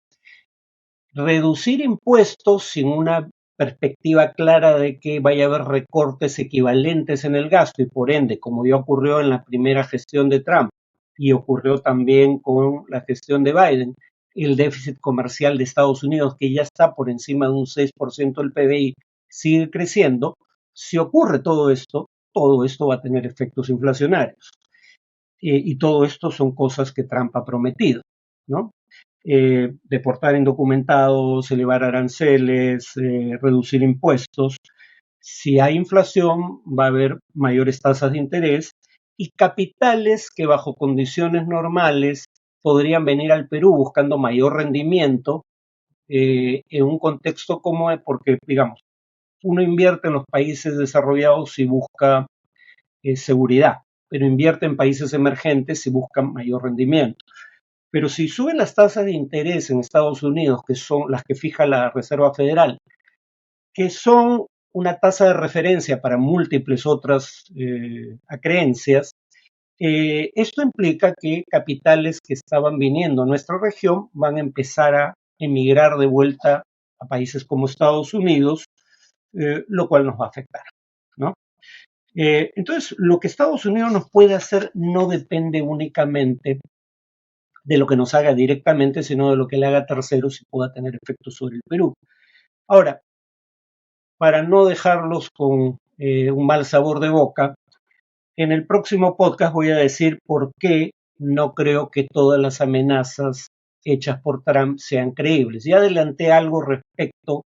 reducir impuestos sin una perspectiva clara de que vaya a haber recortes equivalentes en el gasto y por ende, como ya ocurrió en la primera gestión de Trump y ocurrió también con la gestión de Biden, el déficit comercial de Estados Unidos, que ya está por encima de un 6% del PBI, sigue creciendo. Si ocurre todo esto va a tener efectos inflacionarios. Y todo esto son cosas que Trump ha prometido, ¿no? Deportar indocumentados, elevar aranceles, reducir impuestos. Si hay inflación, va a haber mayores tasas de interés y capitales que bajo condiciones normales podrían venir al Perú buscando mayor rendimiento en un contexto como porque, digamos, Uno invierte en los países desarrollados y busca seguridad, pero invierte en países emergentes y busca mayor rendimiento. Pero si suben las tasas de interés en Estados Unidos, que son las que fija la Reserva Federal, que son una tasa de referencia para múltiples otras creencias, esto implica que capitales que estaban viniendo a nuestra región van a empezar a emigrar de vuelta a países como Estados Unidos, lo cual nos va a afectar, ¿no? Entonces, lo que Estados Unidos nos puede hacer no depende únicamente de lo que nos haga directamente, sino de lo que le haga a terceros y pueda tener efectos sobre el Perú. Ahora, para no dejarlos con un mal sabor de boca, en el próximo podcast voy a decir por qué no creo que todas las amenazas hechas por Trump sean creíbles. Ya adelanté algo respecto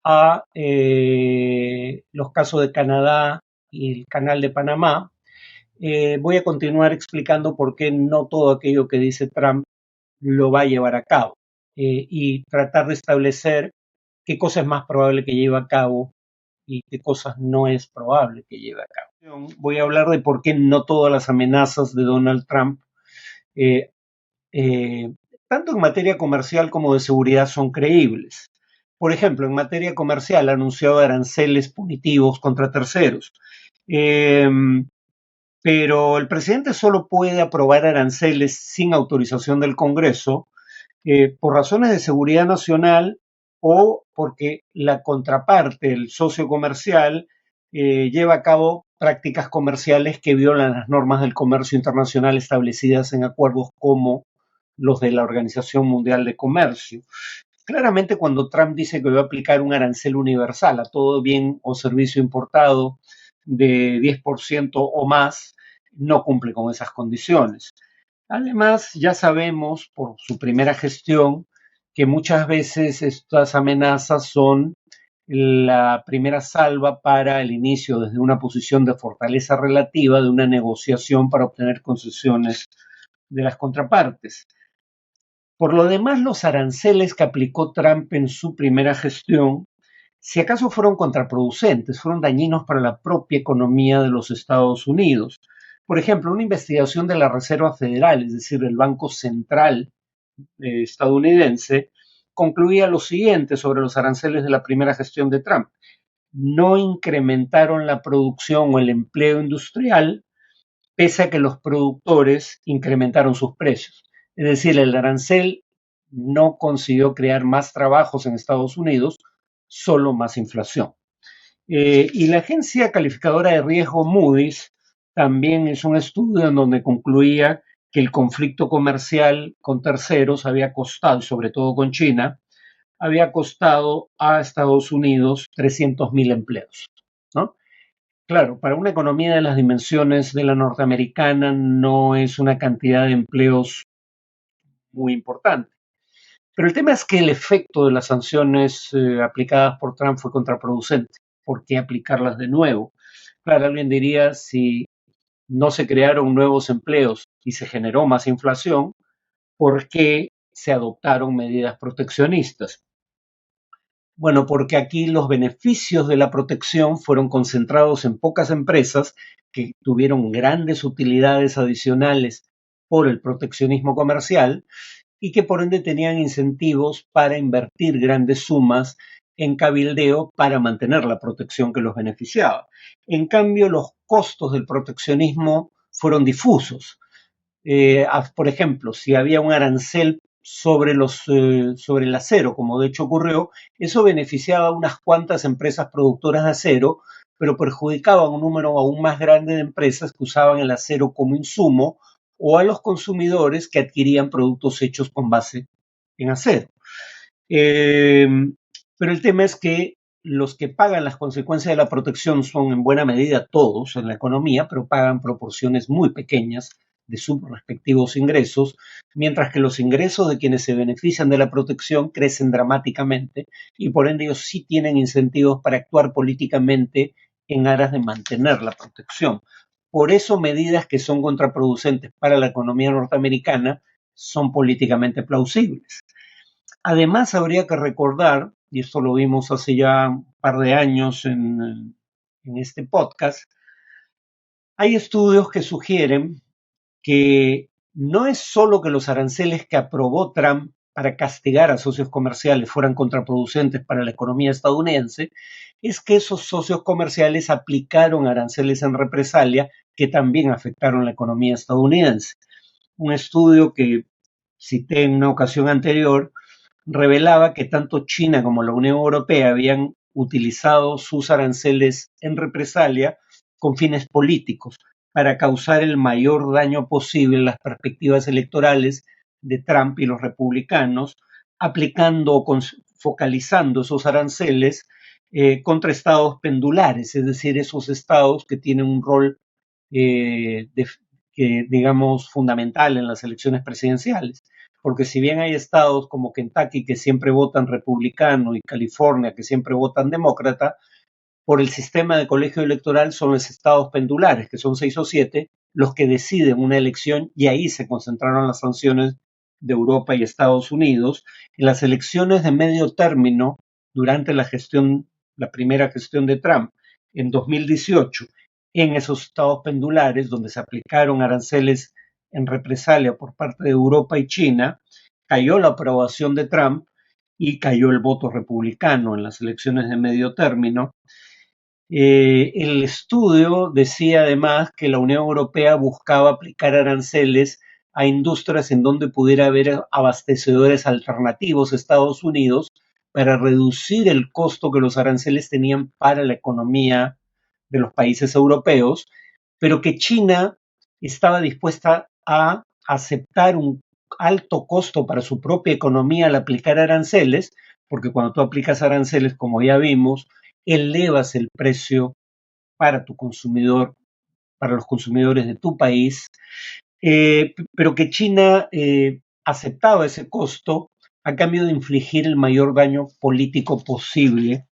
a los casos de Canadá y el Canal de Panamá. Voy a continuar explicando por qué no todo aquello que dice Trump lo va a llevar a cabo y tratar de establecer qué cosa es más probable que lleve a cabo y qué cosas no es probable que lleve a cabo. Voy a hablar de por qué no todas las amenazas de Donald Trump, eh, eh, tanto en materia comercial como de seguridad, son creíbles. Por ejemplo, en materia comercial ha anunciado aranceles punitivos contra terceros. Eh, pero el presidente solo puede aprobar aranceles sin autorización del Congreso por razones de seguridad nacional o porque la contraparte, el socio comercial, lleva a cabo prácticas comerciales que violan las normas del comercio internacional establecidas en acuerdos como los de la Organización Mundial de Comercio. Claramente, cuando Trump dice que va a aplicar un arancel universal a todo bien o servicio importado de 10% o más, no cumple con esas condiciones. Además, ya sabemos por su primera gestión que muchas veces estas amenazas son la primera salva para el inicio desde una posición de fortaleza relativa de una negociación para obtener concesiones de las contrapartes. Por lo demás, los aranceles que aplicó Trump en su primera gestión, si acaso fueron contraproducentes, fueron dañinos para la propia economía de los Estados Unidos. Por ejemplo, una investigación de la Reserva Federal, es decir, el Banco Central estadounidense, concluía lo siguiente sobre los aranceles de la primera gestión de Trump. No incrementaron la producción o el empleo industrial, pese a que los productores incrementaron sus precios. Es decir, el arancel no consiguió crear más trabajos en Estados Unidos, solo más inflación. Y la agencia calificadora de riesgo Moody's también hizo un estudio en donde concluía que el conflicto comercial con terceros había costado, sobre todo con China, había costado a Estados Unidos 300.000 empleos, ¿no? Claro, para una economía de las dimensiones de la norteamericana no es una cantidad de empleos muy importante. Pero el tema es que el efecto de las sanciones aplicadas por Trump fue contraproducente. ¿Por qué aplicarlas de nuevo? Claro, alguien diría, si no se crearon nuevos empleos y se generó más inflación, ¿por qué se adoptaron medidas proteccionistas? Bueno, porque aquí los beneficios de la protección fueron concentrados en pocas empresas que tuvieron grandes utilidades adicionales por el proteccionismo comercial y que por ende tenían incentivos para invertir grandes sumas en cabildeo para mantener la protección que los beneficiaba. En cambio, los costos del proteccionismo fueron difusos. Por ejemplo, si había un arancel sobre el acero, como de hecho ocurrió, eso beneficiaba a unas cuantas empresas productoras de acero, pero perjudicaba a un número aún más grande de empresas que usaban el acero como insumo o a los consumidores que adquirían productos hechos con base en acero. Eh, pero el tema es que los que pagan las consecuencias de la protección son en buena medida todos en la economía, pero pagan proporciones muy pequeñas de sus respectivos ingresos, mientras que los ingresos de quienes se benefician de la protección crecen dramáticamente y por ende ellos sí tienen incentivos para actuar políticamente en aras de mantener la protección. Por eso medidas que son contraproducentes para la economía norteamericana son políticamente plausibles. Además, habría que recordar, y esto lo vimos hace ya par de años en este podcast, hay estudios que sugieren que no es solo que los aranceles que aprobó Trump para castigar a socios comerciales fueran contraproducentes para la economía estadounidense, es que esos socios comerciales aplicaron aranceles en represalia que también afectaron la economía estadounidense. Un estudio que cité en una ocasión anterior revelaba que tanto China como la Unión Europea habían utilizado sus aranceles en represalia con fines políticos para causar el mayor daño posible en las perspectivas electorales de Trump y los republicanos, aplicando o focalizando esos aranceles contra estados pendulares, es decir, esos estados que tienen un rol digamos, fundamental en las elecciones presidenciales. Porque si bien hay estados como Kentucky que siempre votan republicano y California que siempre votan demócrata, por el sistema de colegio electoral son los estados pendulares, que son 6 o 7, los que deciden una elección, y ahí se concentraron las sanciones de Europa y Estados Unidos. En las elecciones de medio término, durante la primera gestión de Trump, en 2018, en esos estados pendulares, donde se aplicaron aranceles en represalia por parte de Europa y China, cayó la aprobación de Trump y cayó el voto republicano en las elecciones de medio término. El estudio decía además que la Unión Europea buscaba aplicar aranceles a industrias en donde pudiera haber abastecedores alternativos a Estados Unidos para reducir el costo que los aranceles tenían para la economía de los países europeos, pero que China estaba dispuesta a aceptar un alto costo para su propia economía al aplicar aranceles, porque cuando tú aplicas aranceles, como ya vimos, elevas el precio para tu consumidor, para los consumidores de tu país, pero que China aceptaba ese costo a cambio de infligir el mayor daño político posible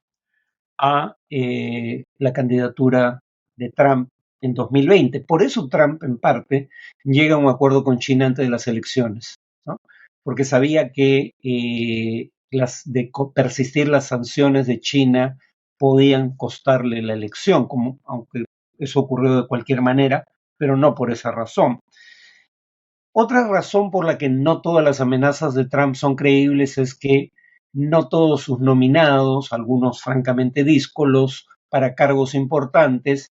a la candidatura de Trump en 2020. Por eso Trump, en parte, llega a un acuerdo con China antes de las elecciones, ¿no? Porque sabía que de persistir las sanciones de China podían costarle la elección, aunque eso ocurrió de cualquier manera, pero no por esa razón. Otra razón por la que no todas las amenazas de Trump son creíbles es que no todos sus nominados, algunos francamente díscolos para cargos importantes,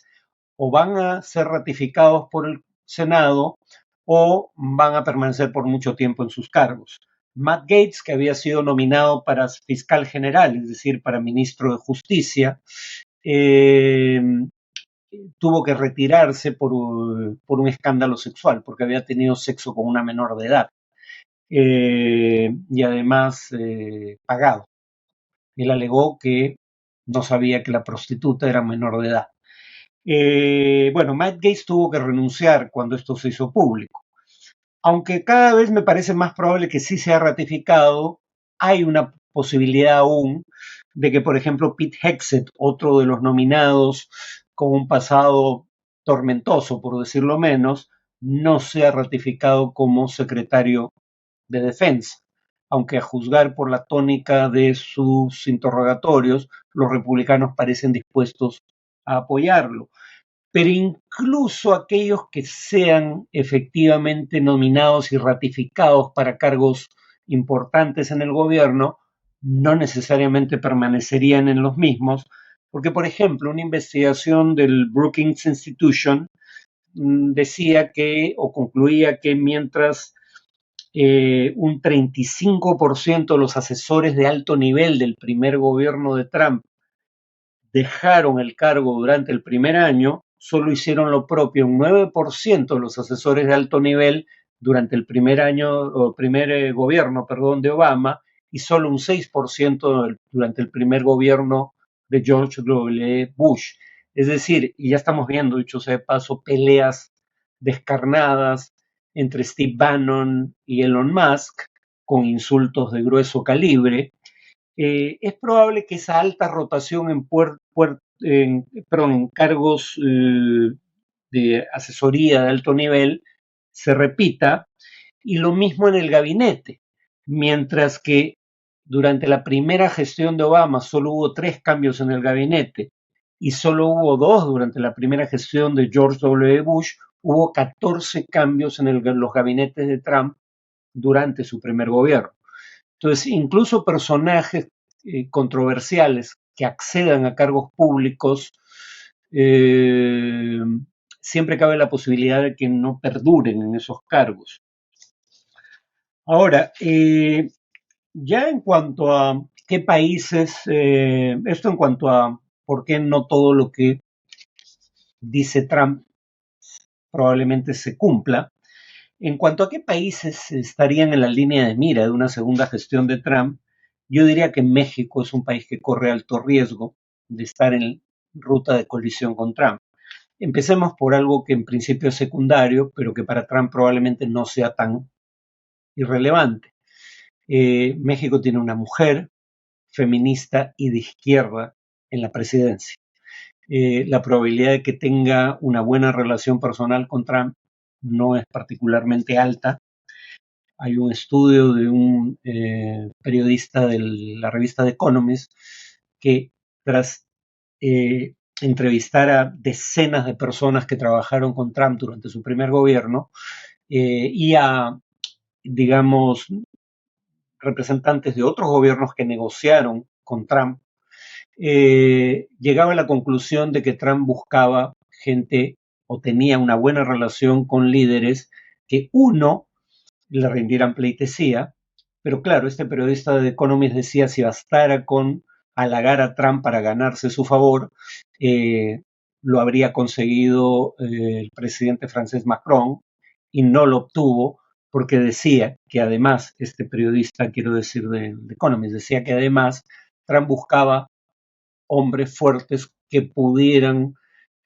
o van a ser ratificados por el Senado o van a permanecer por mucho tiempo en sus cargos. Matt Gaetz, que había sido nominado para fiscal general, es decir, para ministro de Justicia, tuvo que retirarse por un escándalo sexual, porque había tenido sexo con una menor de edad y además pagado. Él alegó que no sabía que la prostituta era menor de edad. Bueno, Matt Gaetz tuvo que renunciar cuando esto se hizo público. Aunque cada vez me parece más probable que sí sea ratificado, hay una posibilidad aún de que, por ejemplo, Pete Hegseth, otro de los nominados con un pasado tormentoso, por decirlo menos, no sea ratificado como secretario de Defensa, aunque a juzgar por la tónica de sus interrogatorios, los republicanos parecen dispuestos a apoyarlo. Pero incluso aquellos que sean efectivamente nominados y ratificados para cargos importantes en el gobierno, no necesariamente permanecerían en los mismos, porque, por ejemplo, una investigación del Brookings Institution decía que, o concluía que mientras un 35% de los asesores de alto nivel del primer gobierno de Trump dejaron el cargo durante el primer año, solo hicieron lo propio un 9% de los asesores de alto nivel durante el primer año, o primer gobierno, perdón, de Obama, y solo un 6% durante el primer gobierno de George W. Bush. Es decir, y ya estamos viendo, dicho sea de paso, peleas descarnadas entre Steve Bannon y Elon Musk, con insultos de grueso calibre. Es probable que esa alta rotación en cargos de asesoría de alto nivel se repita, y lo mismo en el gabinete, mientras que Durante la primera gestión de Obama solo hubo 3 cambios en el gabinete y solo hubo 2 durante la primera gestión de George W. Bush. Hubo 14 cambios en los gabinetes de Trump durante su primer gobierno. Entonces, incluso personajes controversiales que accedan a cargos públicos, eh, siempre cabe la posibilidad de que no perduren en esos cargos. Ahora, ya en cuanto a qué países, esto en cuanto a por qué no todo lo que dice Trump probablemente se cumpla. En cuanto a qué países estarían en la línea de mira de una segunda gestión de Trump, yo diría que México es un país que corre alto riesgo de estar en ruta de colisión con Trump. Empecemos por algo que en principio es secundario, pero que para Trump probablemente no sea tan irrelevante. México tiene una mujer feminista y de izquierda en la presidencia. La probabilidad de que tenga una buena relación personal con Trump no es particularmente alta. Hay un estudio de un periodista de la revista The Economist que tras entrevistar a decenas de personas que trabajaron con Trump durante su primer gobierno y a, digamos, representantes de otros gobiernos que negociaron con Trump, llegaba a la conclusión de que Trump buscaba gente o tenía una buena relación con líderes que uno le rindieran pleitesía, pero claro, este periodista de The Economist decía si bastara con halagar a Trump para ganarse su favor, lo habría conseguido el presidente francés Macron y no lo obtuvo porque decía que además, este periodista, quiero decir de The Economist, decía que además Trump buscaba hombres fuertes que pudieran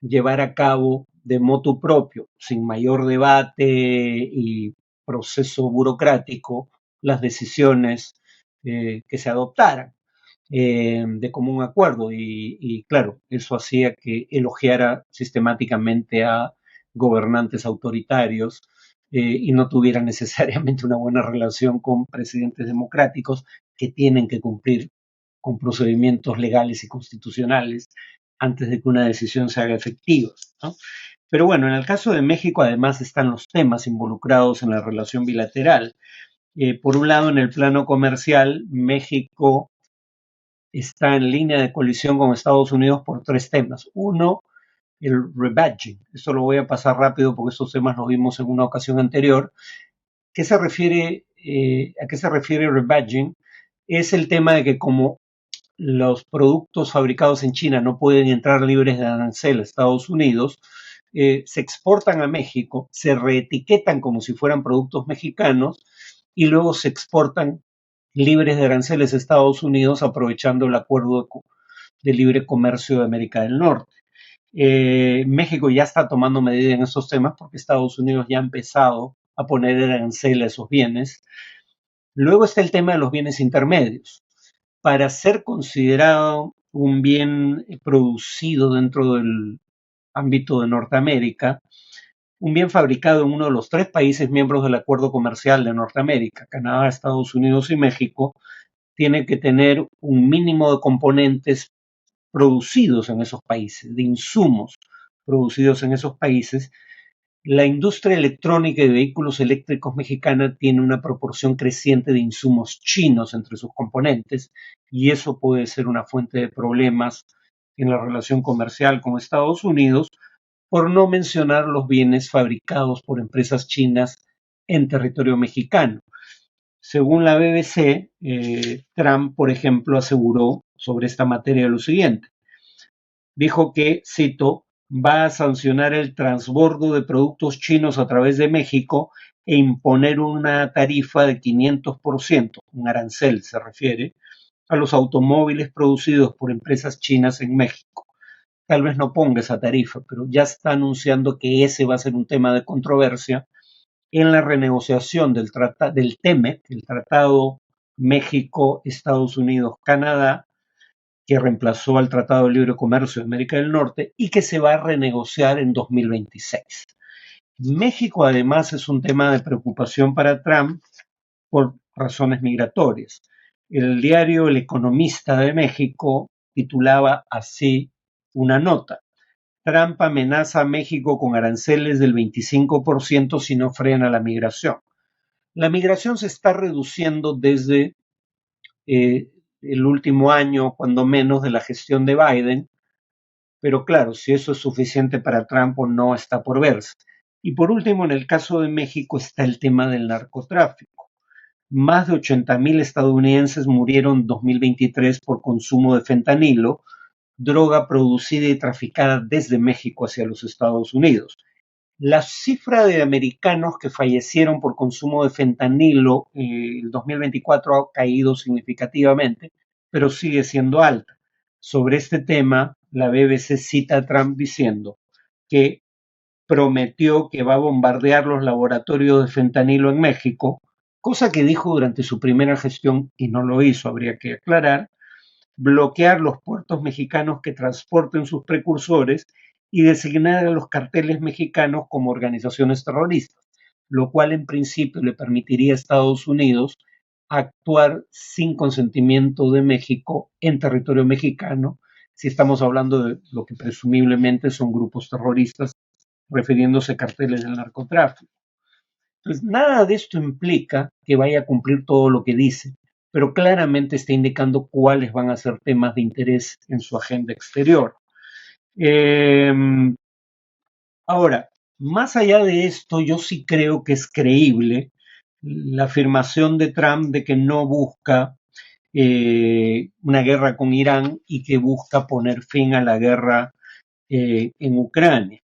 llevar a cabo de motu propio, sin mayor debate y proceso burocrático, las decisiones que se adoptaran de común acuerdo. Y claro, eso hacía que elogiara sistemáticamente a gobernantes autoritarios y no tuviera necesariamente una buena relación con presidentes democráticos que tienen que cumplir con procedimientos legales y constitucionales antes de que una decisión se haga efectiva, ¿no? Pero bueno, en el caso de México además están los temas involucrados en la relación bilateral. Por un lado, en el plano comercial, México está en línea de colisión con Estados Unidos por 3 temas. Uno, el rebadging. Esto lo voy a pasar rápido porque estos temas los vimos en una ocasión anterior. ¿A qué se refiere rebadging? Es el tema de que como los productos fabricados en China no pueden entrar libres de arancel a Estados Unidos, se exportan a México, se reetiquetan como si fueran productos mexicanos y luego se exportan libres de aranceles a Estados Unidos aprovechando el acuerdo de libre comercio de América del Norte. México ya está tomando medidas en estos temas porque Estados Unidos ya ha empezado a poner arancel a esos bienes. Luego está el tema de los bienes intermedios. Para ser considerado un bien producido dentro del ámbito de Norteamérica, un bien fabricado en uno de los 3 países miembros del Acuerdo Comercial de Norteamérica, Canadá, Estados Unidos y México, tiene que tener un mínimo de componentes producidos en esos países, de insumos producidos en esos países. La industria electrónica y de vehículos eléctricos mexicana tiene una proporción creciente de insumos chinos entre sus componentes y eso puede ser una fuente de problemas en la relación comercial con Estados Unidos, por no mencionar los bienes fabricados por empresas chinas en territorio mexicano. Según la BBC, Trump, por ejemplo, aseguró sobre esta materia lo siguiente. Dijo que, cito, va a sancionar el transbordo de productos chinos a través de México e imponer una tarifa de 500%, un arancel se refiere, a los automóviles producidos por empresas chinas en México. Tal vez no ponga esa tarifa, pero ya está anunciando que ese va a ser un tema de controversia en la renegociación del TEMEC, el Tratado México-Estados Unidos-Canadá, que reemplazó al Tratado de Libre Comercio de América del Norte y que se va a renegociar en 2026. México además es un tema de preocupación para Trump por razones migratorias. El diario El Economista de México titulaba así una nota: Trump amenaza a México con aranceles del 25% si no frena la migración. La migración se está reduciendo desde el último año, cuando menos, de la gestión de Biden, pero claro, si eso es suficiente para Trump o no está por verse. Y por último, en el caso de México está el tema del narcotráfico. Más de 80,000 estadounidenses murieron en 2023 por consumo de fentanilo, droga producida y traficada desde México hacia los Estados Unidos. La cifra de americanos que fallecieron por consumo de fentanilo en el 2024 ha caído significativamente, pero sigue siendo alta. Sobre este tema, la BBC cita a Trump diciendo que prometió que va a bombardear los laboratorios de fentanilo en México, cosa que dijo durante su primera gestión y no lo hizo, habría que aclarar, bloquear los puertos mexicanos que transporten sus precursores y designar a los carteles mexicanos como organizaciones terroristas, lo cual en principio le permitiría a Estados Unidos actuar sin consentimiento de México en territorio mexicano, si estamos hablando de lo que presumiblemente son grupos terroristas, refiriéndose a carteles del narcotráfico. Entonces, nada de esto implica que vaya a cumplir todo lo que dice, pero claramente está indicando cuáles van a ser temas de interés en su agenda exterior. Eh, Ahora, más allá de esto, yo sí creo que es creíble la afirmación de Trump de que no busca una guerra con Irán y que busca poner fin a la guerra en Ucrania.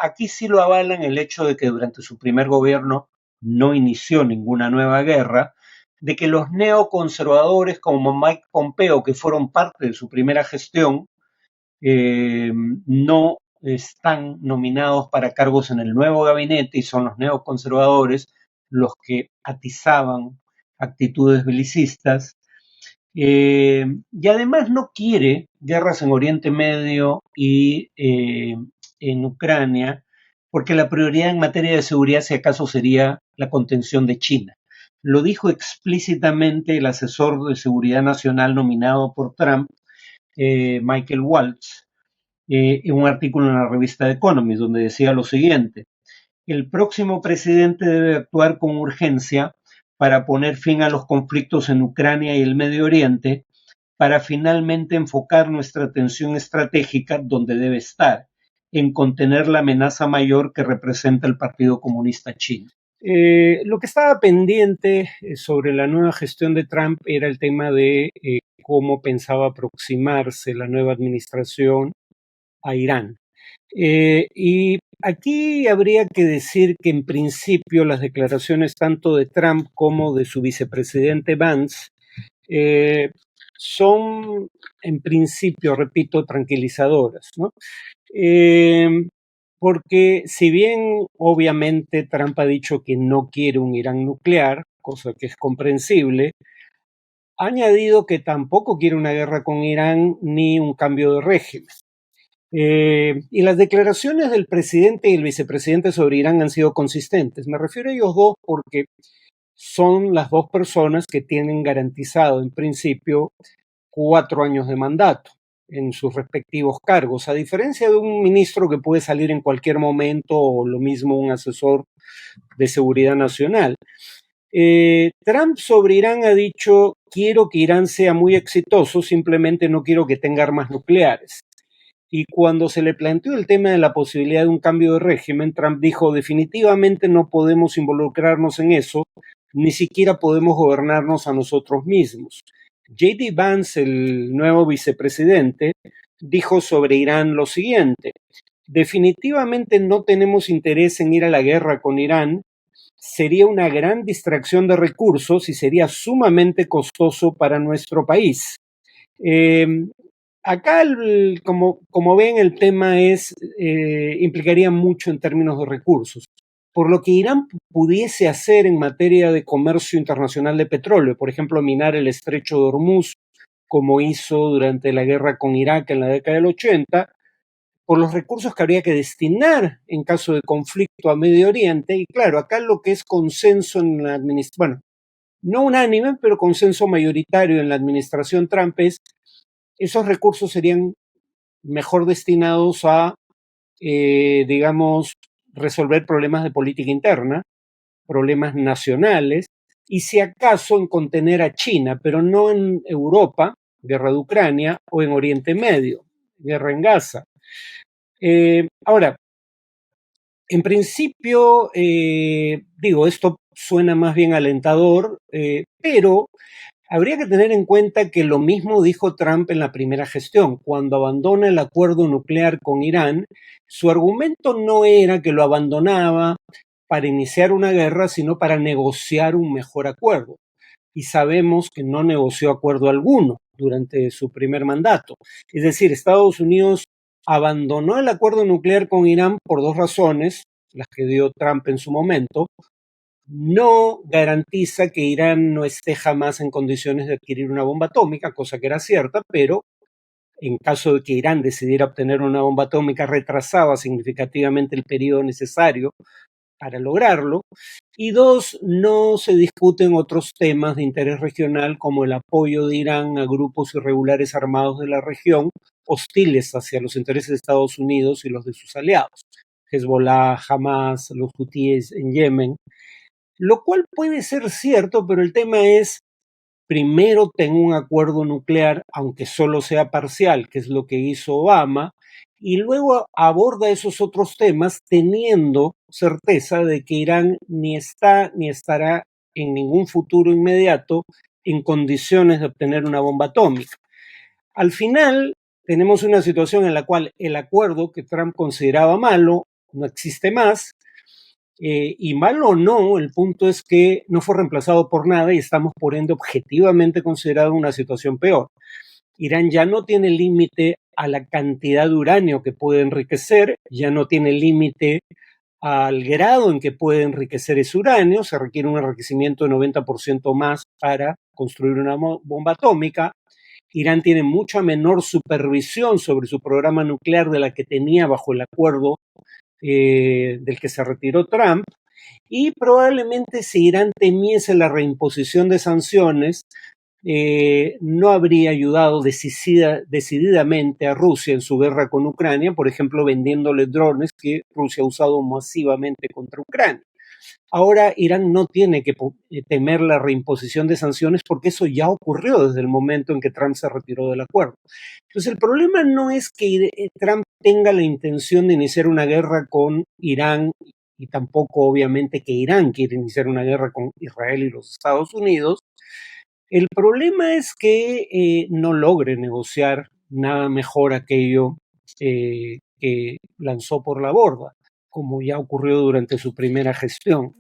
Aquí sí lo avalan el hecho de que durante su primer gobierno no inició ninguna nueva guerra, de que los neoconservadores como Mike Pompeo, que fueron parte de su primera gestión, no están nominados para cargos en el nuevo gabinete y son los neoconservadores los que atizaban actitudes belicistas. Y además no quiere guerras en Oriente Medio y en Ucrania, porque la prioridad en materia de seguridad, si acaso, sería la contención de China. Lo dijo explícitamente el asesor de seguridad nacional nominado por Trump, Michael Waltz, en un artículo en la revista The Economist, donde decía lo siguiente: el próximo presidente debe actuar con urgencia para poner fin a los conflictos en Ucrania y el Medio Oriente, para finalmente enfocar nuestra atención estratégica donde debe estar, en contener la amenaza mayor que representa el Partido Comunista Chino. Lo que estaba pendiente sobre la nueva gestión de Trump era el tema de cómo pensaba aproximarse la nueva administración a Irán. Y aquí habría que decir que en principio las declaraciones tanto de Trump como de su vicepresidente Vance son en principio, repito, tranquilizadoras, ¿no? Porque si bien obviamente Trump ha dicho que no quiere un Irán nuclear, cosa que es comprensible, ha añadido que tampoco quiere una guerra con Irán ni un cambio de régimen. Y las declaraciones del presidente y el vicepresidente sobre Irán han sido consistentes. Me refiero a ellos dos porque son las dos personas que tienen garantizado en principio 4 años de mandato en sus respectivos cargos, a diferencia de un ministro que puede salir en cualquier momento o lo mismo un asesor de seguridad nacional. Trump sobre Irán ha dicho: quiero que Irán sea muy exitoso, simplemente no quiero que tenga armas nucleares. Y cuando se le planteó el tema de la posibilidad de un cambio de régimen, Trump dijo: definitivamente no podemos involucrarnos en eso, ni siquiera podemos gobernarnos a nosotros mismos. J.D. Vance, el nuevo vicepresidente, dijo sobre Irán lo siguiente: definitivamente no tenemos interés en ir a la guerra con Irán, sería una gran distracción de recursos y sería sumamente costoso para nuestro país. Eh, Acá, como ven, el tema implicaría mucho en términos de recursos. Por lo que Irán pudiese hacer en materia de comercio internacional de petróleo, por ejemplo, minar el estrecho de Hormuz, como hizo durante la guerra con Irak en la década del 80, por los recursos que habría que destinar en caso de conflicto a Medio Oriente. Y claro, acá lo que es consenso en la administración, bueno, no unánime, pero consenso mayoritario en la administración Trump es esos recursos serían mejor destinados a, digamos, resolver problemas de política interna, problemas nacionales, y si acaso en contener a China, pero no en Europa, guerra de Ucrania, o en Oriente Medio, guerra en Gaza. Ahora, en principio, digo, esto suena más bien alentador, pero habría que tener en cuenta que lo mismo dijo Trump en la primera gestión. Cuando abandona el acuerdo nuclear con Irán, su argumento no era que lo abandonaba para iniciar una guerra, sino para negociar un mejor acuerdo. Y sabemos que no negoció acuerdo alguno durante su primer mandato. Es decir, Estados Unidos abandonó el acuerdo nuclear con Irán por dos razones, las que dio Trump en su momento. No garantiza que Irán no esté jamás en condiciones de adquirir una bomba atómica, cosa que era cierta, pero en caso de que Irán decidiera obtener una bomba atómica, retrasaba significativamente el periodo necesario para lograrlo. Y dos, no se discuten otros temas de interés regional como el apoyo de Irán a grupos irregulares armados de la región hostiles hacia los intereses de Estados Unidos y los de sus aliados, Hezbollah, Hamas, los hutíes en Yemen, lo cual puede ser cierto, pero el tema es, primero ten un acuerdo nuclear, aunque solo sea parcial, que es lo que hizo Obama, y luego aborda esos otros temas teniendo certeza de que Irán ni está ni estará en ningún futuro inmediato en condiciones de obtener una bomba atómica. Al final, tenemos una situación en la cual el acuerdo que Trump consideraba malo no existe más, y malo o no, el punto es que no fue reemplazado por nada y estamos por ende objetivamente considerando una situación peor. Irán ya no tiene límite a la cantidad de uranio que puede enriquecer, ya no tiene límite al grado en que puede enriquecer ese uranio, se requiere un enriquecimiento de 90% más para construir una bomba atómica. Irán tiene mucha menor supervisión sobre su programa nuclear de la que tenía bajo el acuerdo del que se retiró Trump, y probablemente si Irán temiese la reimposición de sanciones, no habría ayudado decididamente a Rusia en su guerra con Ucrania, por ejemplo, vendiéndole drones que Rusia ha usado masivamente contra Ucrania. Ahora Irán no tiene que temer la reimposición de sanciones porque eso ya ocurrió desde el momento en que Trump se retiró del acuerdo. Entonces el problema no es que Trump tenga la intención de iniciar una guerra con Irán y tampoco obviamente que Irán quiere iniciar una guerra con Israel y los Estados Unidos. El problema es que no logre negociar nada mejor aquello que lanzó por la borda, como ya ocurrió durante su primera gestión.